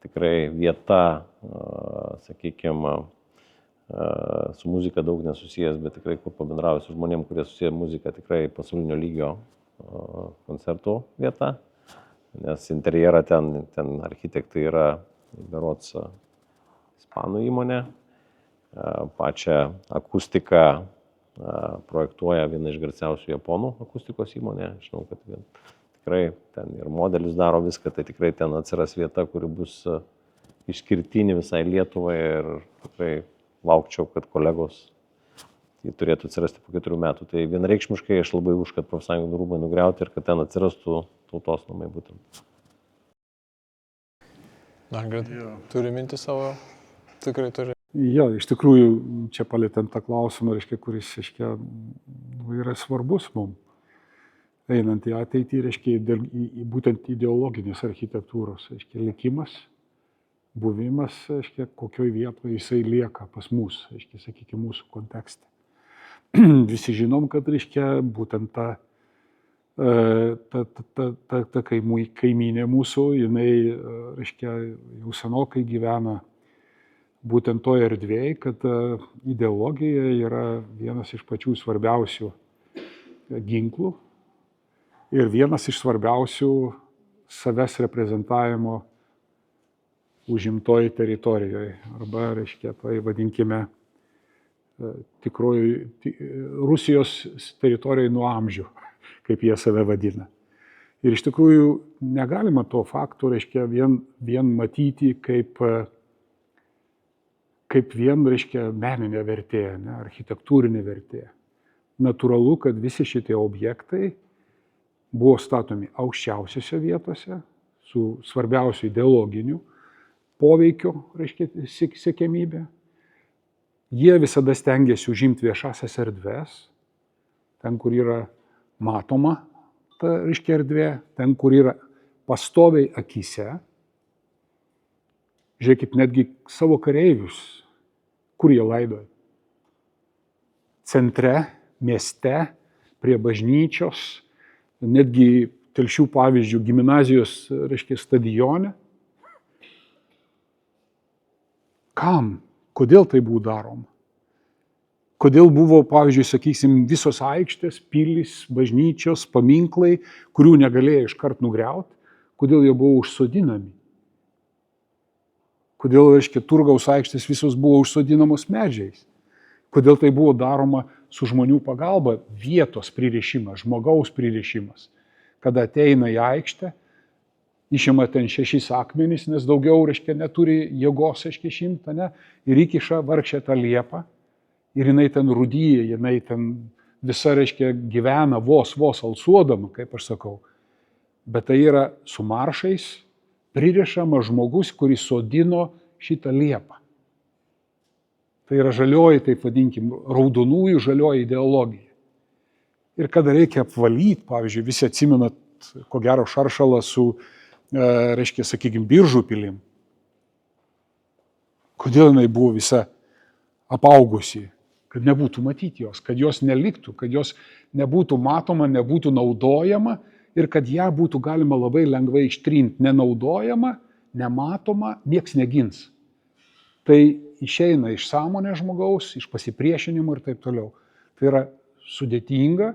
tikrai vieta, sakykime, su muzika daug nesusijęs, bet tikrai kur pabendrauju su žmonėm, kurie susiję muzika, tikrai pasaulinio lygio koncertų vieta, nes interjerą ten architektai yra berods ispanų įmonė, pačią akustiką projektuoja viena iš garsiausių japonų akustikos įmonė, žinau, kad tikrai ten ir modelius daro viską, tai tikrai ten atsiras vieta, kuri bus išskirtinė visai Lietuvai ir tikrai laukčiau, kad kolegos jį turėtų atsirasti po 4 metų. Tai vienareikšmiškai aš labai už, kad profsąjungų rūmai nugriauti ir kad ten atsirastų Tautos namai būtent. Turi minti savo, tikrai turi. Jo, iš tikrųjų, čia palėtent tą klausimą, reiškia, kuris, reiškia, yra svarbus mums. Einant į ateitį, reiškia, būtent ideologinės architektūros, reiškia, likimas, buvimas, reiškia, kokioj vietoje jisai lieka pas mus, reiškia, sakykime, mūsų kontekste. Visi žinom, kad, reiškia, būtent ta kaimynė mūsų, jinai, reiškia, jau senokai gyvena būtent toje erdvėje, kad ideologija yra vienas iš pačių svarbiausių ginklų ir vienas iš svarbiausių savęs reprezentavimo užimtoje teritorijoje, arba, reiškia, tai vadinkime tikroji Rusijos teritorijoje nuo amžių, kaip jie save vadina. Ir iš tikrųjų negalima to fakto, reiškia, vien matyti kaip vien, reiškia, meninė vertė, ne, architektūrinė vertė. Natūralu, kad visi šitie objektai buvo statomi aukščiausiose vietose, su svarbiausiu ideologiniu poveikiu, reiškia, siekiamybė. Jie visada stengiasi užimti viešasias erdves, ten, kur yra matoma ta, reiškia, erdvė, ten, kur yra pastoviai akyse. Žiūrėkit, netgi savo kareivius, kur jie laidoja. Centre, mieste, prie bažnyčios, netgi Telšių pavyzdžių gimnazijos, reiškia, stadione. Kam? Kodėl tai buvo daroma? Kodėl buvo, pavyzdžiui, sakysim, visos aikštės, pilys, bažnyčios, paminklai, kurių negalėjo iškart nugriauti, kodėl jie buvo užsodinami? Kodėl, reiškia, Turgaus aikštės visos buvo užsodinamos medžiais? Kodėl tai buvo daroma su žmonių pagalba? Vietos pririšimas, žmogaus pririšimas. Kada ateina į aikštę, išima ten 6 akmenys, nes daugiau, reiškia, neturi jėgos, reiškia, 100, ne? Ir įkiša vargšę tą liepą. Ir jinai ten rudyja, jinai ten visa, reiškia, gyvena vos alsuodama, kaip aš sakau. Bet tai yra su maršais pririšama žmogus, kuris sodino šitą liepą. Tai yra žalioji, taip vadinkim, raudonųjų žalioji ideologija. Ir kada reikia apvalyti, pavyzdžiui, visi atsimenat, ko gero, Šaršalą su, reiškia, sakykime, Biržų pilim. Kodėl jinai buvo visa apaugusi? Kad nebūtų matyti jos, kad jos neliktų, kad jos nebūtų matoma, nebūtų naudojama ir kad ją būtų galima labai lengvai ištrinti. Nenaudojama, nematoma, nieks negins. Tai išeina iš sąmonės žmogaus, iš pasipriešinimo ir taip toliau. Tai yra sudėtinga,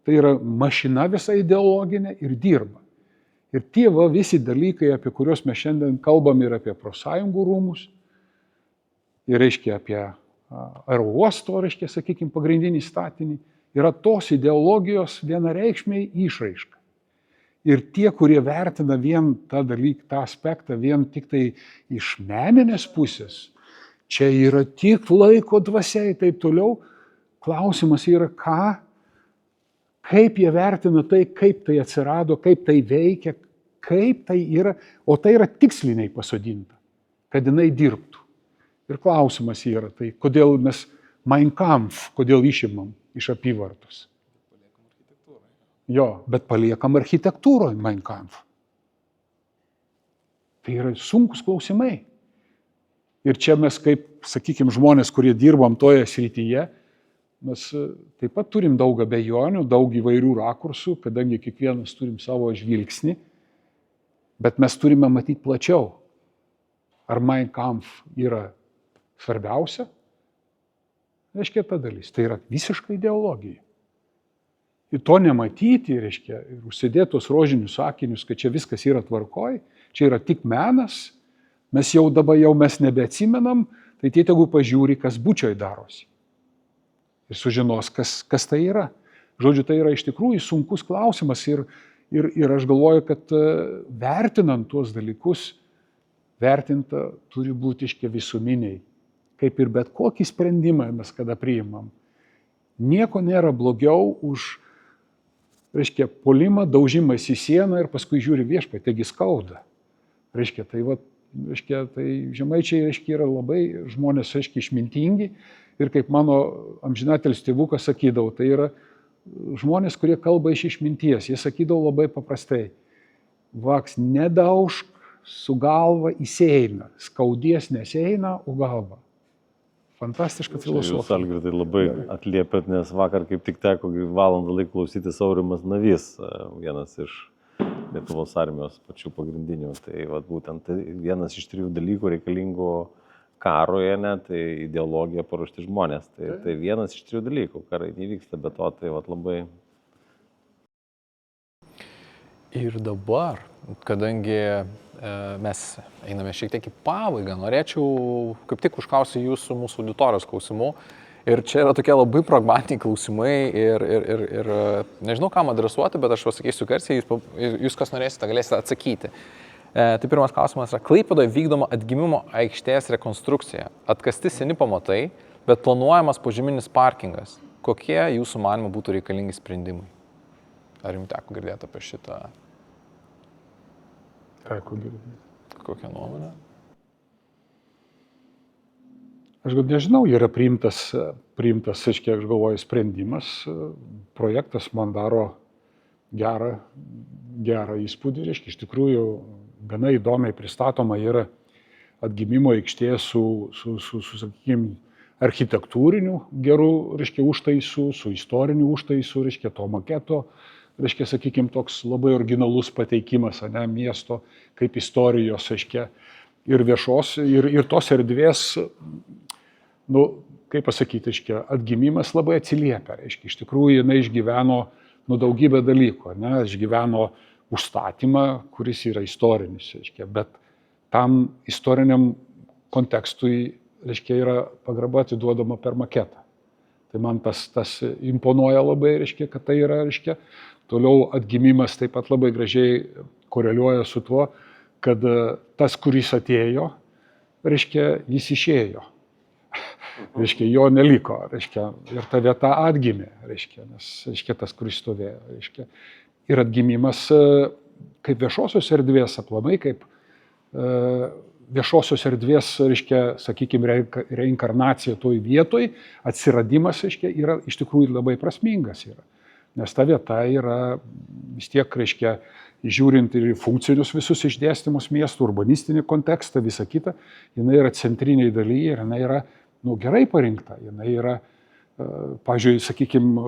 tai yra mašina visa ideologinė ir dirba. Ir tie visi dalykai, apie kuriuos mes šiandien kalbam ir apie profsąjungų rūmus, ir reiškia apie aerouosto, reiškia, sakykime, pagrindinį statinį, yra tos ideologijos vienareikšmiai išraiška. Ir tie, kurie vertina vien tą dalyką, tą aspektą, vien tik tai iš meninės pusės, čia yra tik laiko dvasia ir taip toliau, klausimas yra kaip jie vertina tai, kaip tai atsirado, kaip tai veikia, kaip tai yra, o tai yra tiksliniai pasodinta, kad jinai dirbtų. Ir klausimas yra, tai kodėl mes Mein Kampf, kodėl išimam iš apyvartos? Jo, bet paliekam architektūroje Mein Kampf. Tai yra sunkus klausimai. Ir čia mes kaip, sakykime, žmonės, kurie dirbam toje srityje, mes taip pat turim daug abejonių, daug įvairių rakursų, kadangi kiekvienas turim savo žvilgsnį, bet mes turime matyti plačiau. Ar Mein Kampf yra svarbiausia? Reiškia ta dalis. Tai yra visiška ideologija. Ir to nematyti, reiškia, ir užsidėtos rožinius sakinius, kad čia viskas yra tvarkoj, čia yra tik menas, mes jau dabar mes nebeatsimenam, tai tie tegu pažiūri, kas Bučioj darosi. Ir sužinos, kas tai yra. Žodžiu, tai yra iš tikrųjų sunkus klausimas ir aš galvoju, kad vertinant tuos dalykus, vertinta turi būti iškia visuminiai. Kaip ir bet kokį sprendimą mes kada priimam. Nieko nėra blogiau už, reiškia, puolimą, daužimas į sieną ir paskui žiūri viešpatie, taigi skauda. Reiškia, tai reiškia, tai žemaičiai, reiškia, yra labai žmonės, reiškia, išmintingi ir kaip mano amžinatelis tėvukas sakydavo, tai yra žmonės, kurie kalba iš išminties. Jie sakydavo labai paprastai, vaks, nedaužk, su galva įsieina, skaudies neseina, o galva. Fantastiška filosofija. Jūs, Algirdai, labai atliepėt, nes vakar kaip tik teko valandą laiko klausytis Aurimas Navys, vienas iš Lietuvos armijos pačių pagrindinių. Tai vat, būtent vienas iš 3 dalykų reikalingų karoje, tai ideologija, paruošti žmonės. Tai vienas iš 3 dalykų, karai nevyksta, bet to tai vat, labai... Ir dabar, kadangi mes einame šiek tiek į pabaigą, norėčiau kaip tik užklausti jūsų mūsų auditorijos klausimų. Ir čia yra tokie labai pragmatiniai klausimai ir nežinau, kam adresuoti, bet aš pasakysiu garsiai, jūs kas norėsite, galėsite atsakyti. Tai pirmas klausimas yra, Klaipėdoje vykdoma atgimimo aikštės rekonstrukcija. Atkasti seni pamatai, bet planuojamas požeminis parkingas. Kokie jūsų manimo būtų reikalingi sprendimai? Ar jums teko girdėti apie šitą? Teko girdėti. Kokią nuomonę? Aš nežinau, yra priimtas, aiškiai, aš galvoju, sprendimas. Projektas man daro gerą įspūdį. Reiškia, iš tikrųjų, gana įdomiai pristatoma yra atgimimo aikštė su sakykime, architektūriniu gerų, reiškia, užtaisų, su istoriniu užtaisu, reiškia, to maketo, reiškia, sakykime, toks labai originalus pateikimas, ne, miesto kaip istorijos, reiškia, ir viešos, ir tos erdvės, nu, kaip pasakyti, reiškia, atgimimas labai atsiliepia, reiškia, iš tikrųjų jinai išgyveno, nu, daugybę dalykų, ne, išgyveno užstatymą, kuris yra istorinis, reiškia, bet tam istoriniam kontekstui, reiškia, yra pagarba atiduodama per maketą. Tai man tas imponuoja labai, reiškia, kad tai yra, reiškia, toliau atgimimas taip pat labai gražiai koreliuoja su tuo, kad tas, kuris atėjo, reiškia, jis išėjo. Reiškia, jo neliko, reiškia, ir ta vieta atgimė, reiškia, nes, reiškia, tas, kuris stovėjo, reiškia. Ir atgimimas kaip viešosios erdvės aplamai, kaip viešosios erdvės, reiškia, sakykime, reinkarnacija toj vietoj, atsiradimas, reiškia, yra iš tikrųjų labai prasmingas yra. Nes ta vieta yra vis tiek, reiškia, žiūrint ir funkcinius visus išdėstymus miestų, urbanistinį kontekstą, visą kitą, jinai yra centriniai dalyje ir jinai yra, nu, gerai parinkta. Jinai yra, pavyzdžiui, sakykime,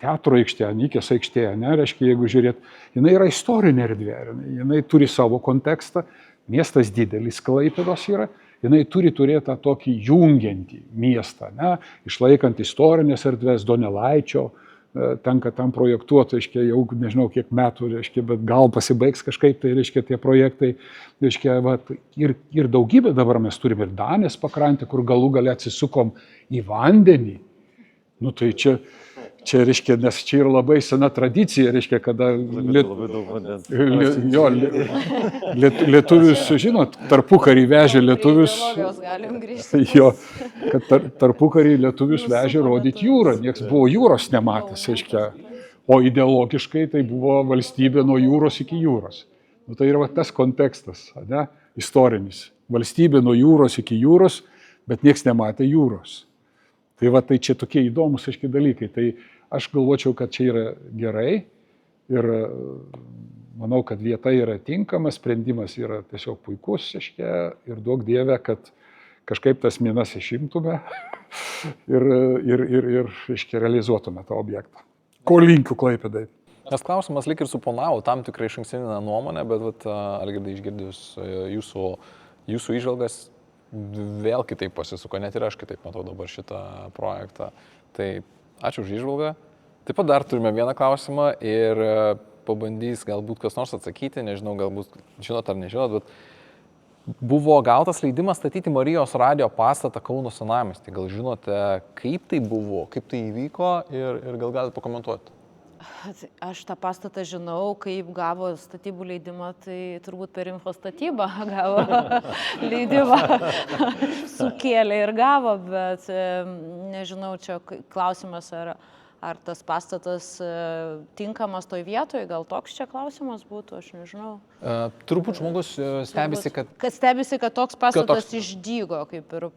teatro aikštė, Anykės aikštė, ne, reiškia, jeigu žiūrėt, jinai yra istorinė erdvė, jinai turi savo kontekstą, miestas didelis Klaipėdos yra, jinai turi turėti tą tokį jungiantį miestą, ne, išlaikant istorinės erdvės, Donelaičio, tenka tam projektuoti, reiškia, jau nežinau kiek metų, reiškia, bet gal pasibaigs kažkaip, tai reiškia, tie projektai, reiškia, vat, ir daugybė dabar mes turime ir Danės pakrantę, kur galų gale atsisukom į vandenį. Nu tai čia, reiškia, nes čia yra labai sena tradicija, reiškia, kada lietuvius, žinot, tarpukarį vežė lietuvius, jo, kad tarpukarį lietuvius vežė rodyti jūrą, nieks buvo jūros nematęs, reiškia, o ideologiškai tai buvo valstybė nuo jūros iki jūros. Nu, tai yra tas kontekstas, ne, istorinis. Valstybė nuo jūros iki jūros, bet nieks nematė jūros. Tai va, tai čia tokie įdomus, aiškiai, dalykai. Tai aš galvočiau, kad čia yra gerai ir manau, kad vieta yra tinkama, sprendimas yra tiesiog puikus, aiškiai, ir duok Dieve, kad kažkaip tas minas išimtume ir aiškiai, realizuotume tą objektą. Ko linkiu Klaipėdai? Nes klausimas lyg ir suponavo tam tikrai išankstinę nuomonę, bet Algirdai, išgirdus jūsų įžvalgas, vėl kitaip pasisuko, net ir aš kitaip matau dabar šitą projektą. Tai ačiū už įžvalgą. Taip pat dar turime vieną klausimą ir pabandys galbūt kas nors atsakyti, nežinau, galbūt žinot ar nežinot, bet buvo gautas leidimas statyti Marijos radijo pastatą Kauno senamiesty. Gal žinote, kaip tai buvo, kaip tai įvyko ir gal galite pakomentuoti? Aš tą pastatą žinau, kaip gavo statybų leidimą, tai turbūt per infostatybą gavo leidimą, sukėlė ir gavo, bet nežinau, čia klausimas, ar tas pastatas tinkamas toj vietoje, gal toks čia klausimas būtų, aš nežinau. Turbūt žmogus stebisi, kad... Kad stebisi, kad toks pastatas išdygo, kaip ir...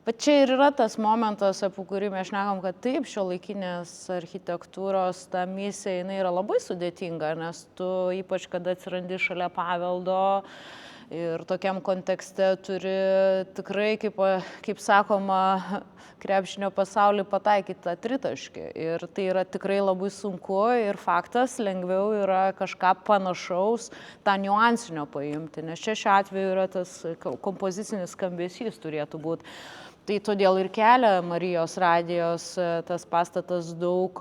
Bet čia ir yra tas momentas, apie kurį mes šnekam, kad taip, šiuolaikinės architektūros ta misija, jinai yra labai sudėtinga, nes tu ypač, kada atsirandi šalia paveldo ir tokiam kontekste turi tikrai, kaip sakoma, krepšinio pasaulį pataikyti tą tritaškį. Ir tai yra tikrai labai sunku ir faktas, lengviau yra kažką panašaus, tą niuansinio paimti, nes čia šiuo atveju yra tas kompozicinis skambesys turėtų būti. Tai todėl ir kelia Marijos radijos tas pastatas daug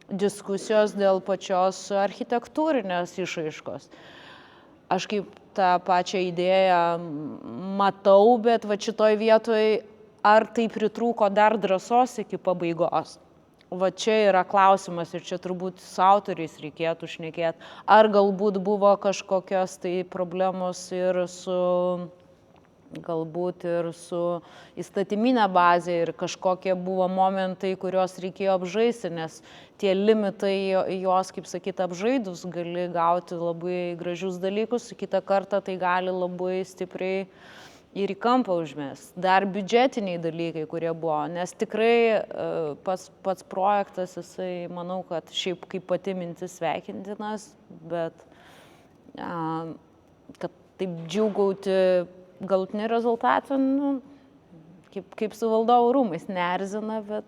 diskusijos dėl pačios architektūrinės išraiškos. Aš kaip tą pačią idėją matau, bet va šitoj vietoj ar tai pritrūko dar drąsos iki pabaigos. Va čia yra klausimas ir čia turbūt su autoriais reikėtų šnekėti. Ar galbūt buvo kažkokios tai problemos ir galbūt ir su įstatyminė bazė ir kažkokie buvo momentai, kuriuos reikėjo apžaisti, nes tie limitai jos, kaip sakyti, apžaidus gali gauti labai gražius dalykus, kitą kartą tai gali labai stipriai ir į kampą užmest. Dar biudžetiniai dalykai, kurie buvo, nes tikrai pats projektas, jisai, manau, kad šiaip kaip pati mintis sveikintinas, bet kad taip džiūgauti galutinį rezultatą, kaip su valdovų rūmais, neerzina, bet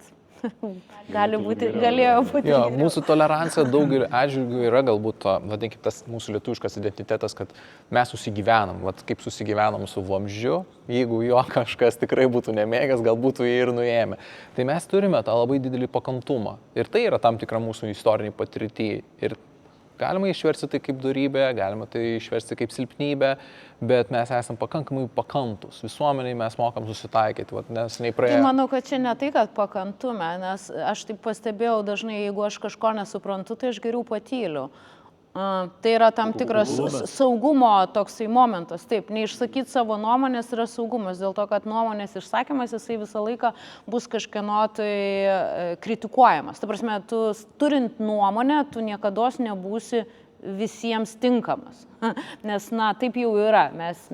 galėjo būti. Jo, mūsų tolerancija daugeliu atžvilgių yra galbūt, vadinkime, tas mūsų lietuviškas identitetas, kad mes susigyvenam, kaip susigyvenam su vamzdžiu, jeigu jo kažkas tikrai būtų nemėgęs, gal būtų jį ir nuėmę. Tai mes turime tą labai didelį pakantumą ir tai yra tam tikra mūsų istorinė patirtį. Ir galima išversti tai kaip dorybė, galima tai išversti kaip silpnybė, bet mes esam pakankamai pakantus. Visuomeniai mes mokam susitaikyti, nes neįpraėjo. Tai manau, kad čia ne tai, kad pakantume, nes aš taip pastebėjau dažnai, jeigu aš kažko nesuprantu, tai aš geriau patyliu. Tai yra tam tikras saugumo toksai momentas. Taip, neišsakyti savo nuomonės yra saugumas, dėl to, kad nuomonės išsakymas jisai visą laiką bus kažkieno tai kritikuojamas. Ta prasme, tu turint nuomonę, tu niekados nebūsi visiems tinkamas. Nes, taip jau yra. Mes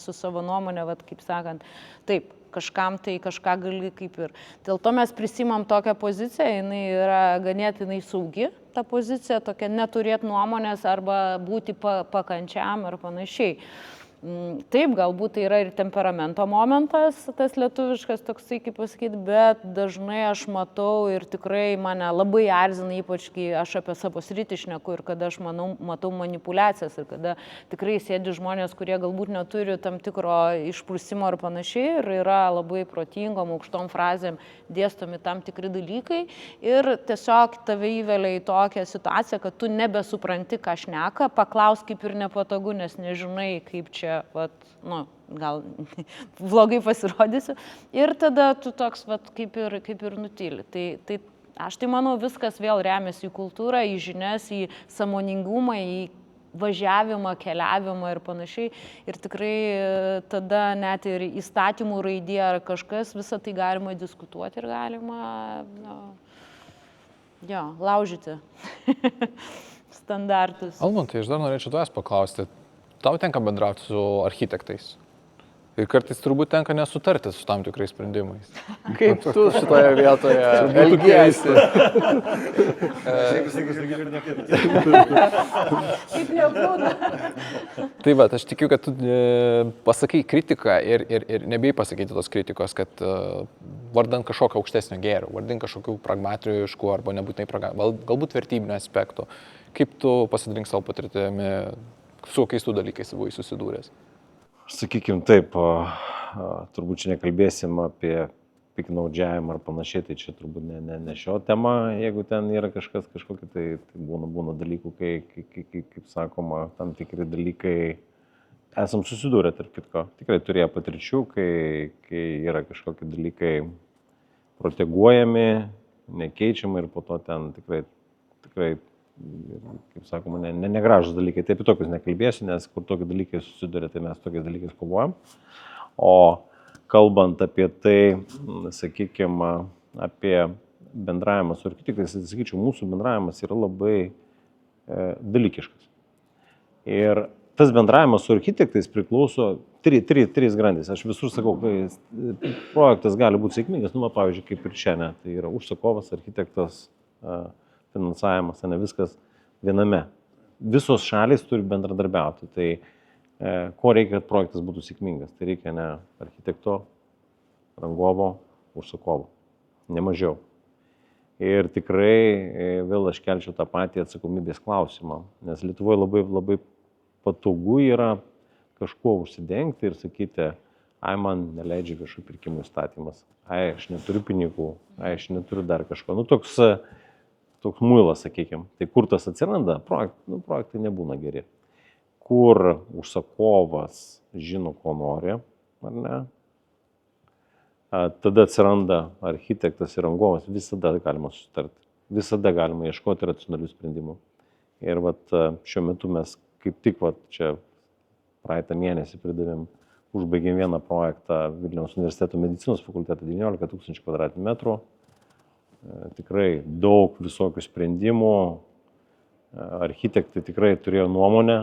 su savo nuomonė, kaip sakant, taip, kažkam tai kažką gali kaip ir. Dėl to mes prisimam tokią poziciją, jinai yra ganėtinai saugi, ta pozicija, tokia neturėti nuomonės arba būti pakančiam ar panašiai. Taip, galbūt tai yra ir temperamento momentas, tas lietuviškas toksai, kaip pasakyti, bet dažnai aš matau ir tikrai mane labai erzina, ypač kai aš apie savo sritį šneku ir kada aš matau manipulacijas ir kada tikrai sėdi žmonės, kurie galbūt neturi tam tikro išprusimo ar panašiai ir yra labai protingom, aukštom frazėm dėstomi tam tikri dalykai ir tiesiog tave įvelia į tokią situaciją, kad tu nebesupranti, ką šneka, paklaus kaip ir nepatogu, nes nežinai, kaip čia gal blogai pasirodysiu ir tada tu toks kaip ir nutyli. Tai aš tai manau, viskas vėl remiasi į kultūrą, į žinias, į sąmoningumą, į važiavimą, keliavimą ir panašiai. Ir tikrai tada net ir įstatymų raidė ar kažkas, visą tai galima diskutuoti ir galima laužyti standartus. Almantai, aš dar norėčiau tavęs paklausti. Tau tenka bendrauti su architektais ir kartais turbūt tenka nesutarti su tam tikrais sprendimais. Kaip tu šitoje vietoje elgiesi? Kaip nebūna. Tai va, aš tikiu, kad tu pasakai kritiką ir nebijai pasakyti tos kritikos, kad vardant kažkokio aukštesnio gėrio, vardant kažkokių pragmatiškų arba nebūtinai galbūt vertybinių aspektų. Kaip tu pasidalink savo patirtimi, su kokiais tų dalykais buvai susidūręs? Sakykime taip, turbūt čia nekalbėsim apie piknaudžiavimą ar panašiai, tai čia turbūt ne šio tema, jeigu ten yra kažkokie, tai būna dalykų, kai, kaip sakoma, tam tikri dalykai esam susidūrę, tarp kitko. Tikrai turėjo patirčių, kai yra kažkokie dalykai proteguojami, nekeičiami ir po to ten tikrai kaip sakoma, negražus dalykai. Taip apie tokius nekalbėsiu, nes kur tokie dalykai susiduria, tai mes tokiais dalykais kovojam. O kalbant apie tai, sakykime, apie bendravimą su architektais, tai sakyčiau, mūsų bendravimas yra labai dalykiškas. Ir tas bendravimas su architektais priklauso trys grandys. Aš visur sakau, kai projektas gali būti sėkmingas, pavyzdžiui, kaip ir šiandien, tai yra užsakovas, architektas, finansavimas, ne viskas viename. Visos šalys turi bendradarbiauti. Tai ko reikia, kad projektas būtų sėkmingas? Tai reikia ne architekto, rangovo, užsakovo. Ne mažiau. Ir tikrai vėl aš kelčiau tą patį atsakomybės klausimą, nes Lietuvoje labai patogu yra kažkuo užsidengti ir sakyti, ai man neleidžia viešų pirkimų įstatymas, ai aš neturiu pinigų, ai aš neturiu dar kažko. Toks muilas, sakykime. Tai kur tas atsiranda, projektai nebūna geri. Kur užsakovas žino, ko nori, ar ne? Tada atsiranda architektas ir rangovas, visada galima susitarti, visada galima ieškoti racionalių sprendimų. Ir šiuo metu mes kaip tik čia praeitą mėnesį užbaigėm vieną projektą Vilniaus universiteto medicinos fakultetą 19 000 kvadratmetrų. Tikrai daug visokių sprendimų, architektai tikrai turėjo nuomonę,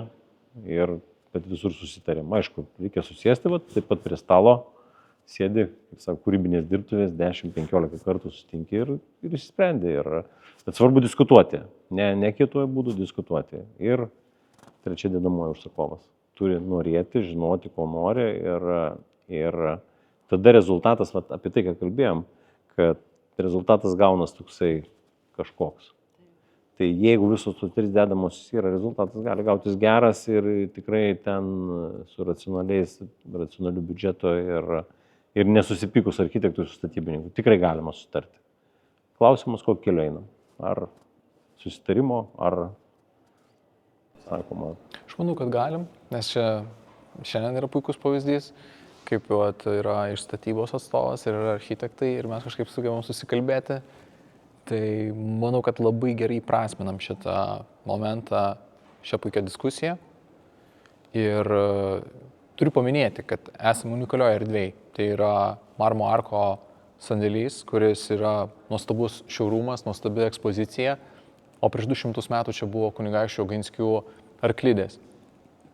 bet visur susitarėm. Aišku, reikia susėsti, taip pat prie stalo sėdi, kaip sako, kūrybinės dirbtuvės, 10-15 kartų susitinki ir išsprendė. Bet svarbu diskutuoti, ne kituoju būdu diskutuoti. Ir trečia dedamoji užsakovas. Turi norėti, žinoti, ko nori ir tada rezultatas, apie tai, ką kalbėjom, kad rezultatas gaunas toksai kažkoks. Tai jeigu visos tos trys dedamosios yra, rezultatas gali gautis geras ir tikrai ten su racionaliu biudžeto ir nesusipykus architektų su statybininku. Tikrai galima sutarti. Klausimas, kokį keliu einam. Ar susitarimo, ar sakoma. Aš manau, kad galim, nes čia šiandien yra puikus pavyzdys, kaip yra iš statybos atstovas ir yra architektai ir mes kažkaip sugebam susikalbėti. Tai manau, kad labai gerai prasminam šitą momentą, šią puikią diskusiją. Ir turiu paminėti, kad esame unikalioje erdvėje. Tai yra Marmo Arko sandėlys, kuris yra nuostabus showroomas, nuostabi ekspozicija. O prieš 200 metų čia buvo kunigaikščių Oginskių arklidės.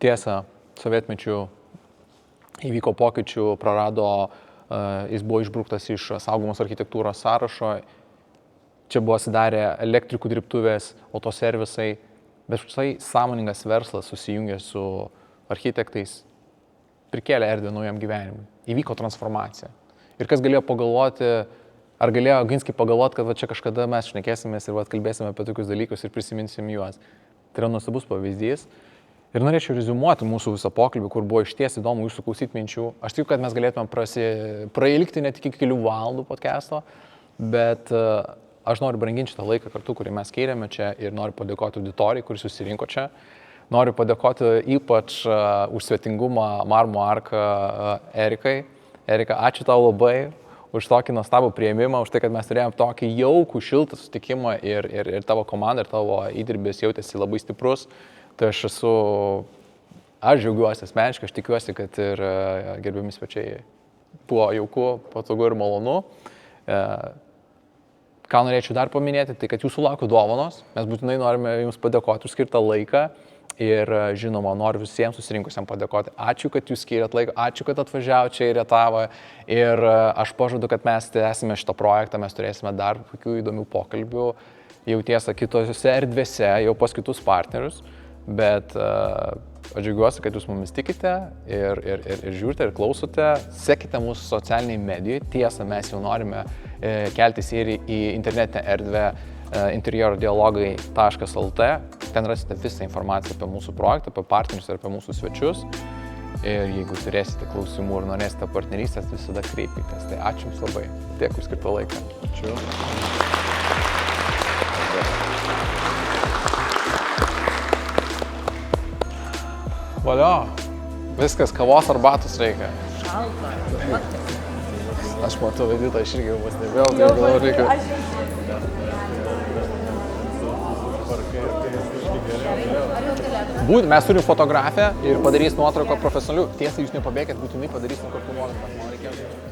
Tiesa, sovietmečiu įvyko pokyčių, jis buvo išbruktas iš saugomos architektūros sąrašo. Čia buvo atsidarę elektrikų dirbtuvės, autoservisai, bet štai sąmoningas verslas susijungė su architektais, prikėlė erdvę naujam gyvenimui. Įvyko transformacija. Ir kas galėjo pagalvoti, ar galėjo Oginskiai pagalvoti, kad čia kažkada mes šnekėsimės ir kalbėsime apie tokius dalykus ir prisiminsim juos. Tai yra nuostabus pavyzdys. Ir norėčiau reziumuoti mūsų visą pokalbį, kur buvo išties įdomu jūsų klausyti minčių. Aš tikiu, kad mes galėtume prailgti net iki kelių valandų podcast'o, bet aš noriu branginti šitą laiką kartu, kurį mes skiriame čia ir noriu padėkoti auditorijai, kuris susirinko čia. Noriu padėkoti ypač už svetingumą Marmo Arką Erikai. Erika, ačiū tau labai už tokį nuostabų priėmimą, už tai, kad mes turėjom tokį jaukų, šiltą susitikimą ir tavo komanda, ir tavo įdirbis jautėsi labai stiprus. Tai aš džiaugiuosi asmeniškai, aš tikiuosi, kad ir gerbiami svečiai buvo jauku, patogu ir malonu. Ką norėčiau dar paminėti, tai kad jūsų laukia dovanos, mes būtinai norime jums padėkoti už skirtą laiką ir žinoma, noriu visiems susirinkusiems padėkoti. Ačiū, kad jūs skyrėt laiką, ačiū, kad atvažiavote čia į Rietavą ir aš pažadu, kad mes tęsime šitą projektą, mes turėsime dar puikių įdomių pokalbių, jau tiesa kitose erdvėse, jau pas kitus partnerius, bet aš džiaugiuosi, kad jūs mumis tikite ir žiūrite ir klausote, sekite mūsų socialiniai medijai, tiesa, mes jau norime keltis ir į internetinę erdvę interjerodialogai.lt, ten rasite visą informaciją apie mūsų projektą, apie partnerius ir apie mūsų svečius. Ir jeigu turėsite klausimų ir norėsite partnerystės, visada kreipkitės. Tai ačiū Jums labai. Tiek už skirtą laiką. Ačiū. Valio, viskas, kavos arbatos reikia. Šalta. Aš matau, Edita, aš irgi jau pastebėjau, tai galvoju, reikia. Mes turim fotografę ir padarys nuotrauką profesionalių. Tiesa, jūs nepabėgėt, būtinai padarysim kartu nuotrauką. Man reikės.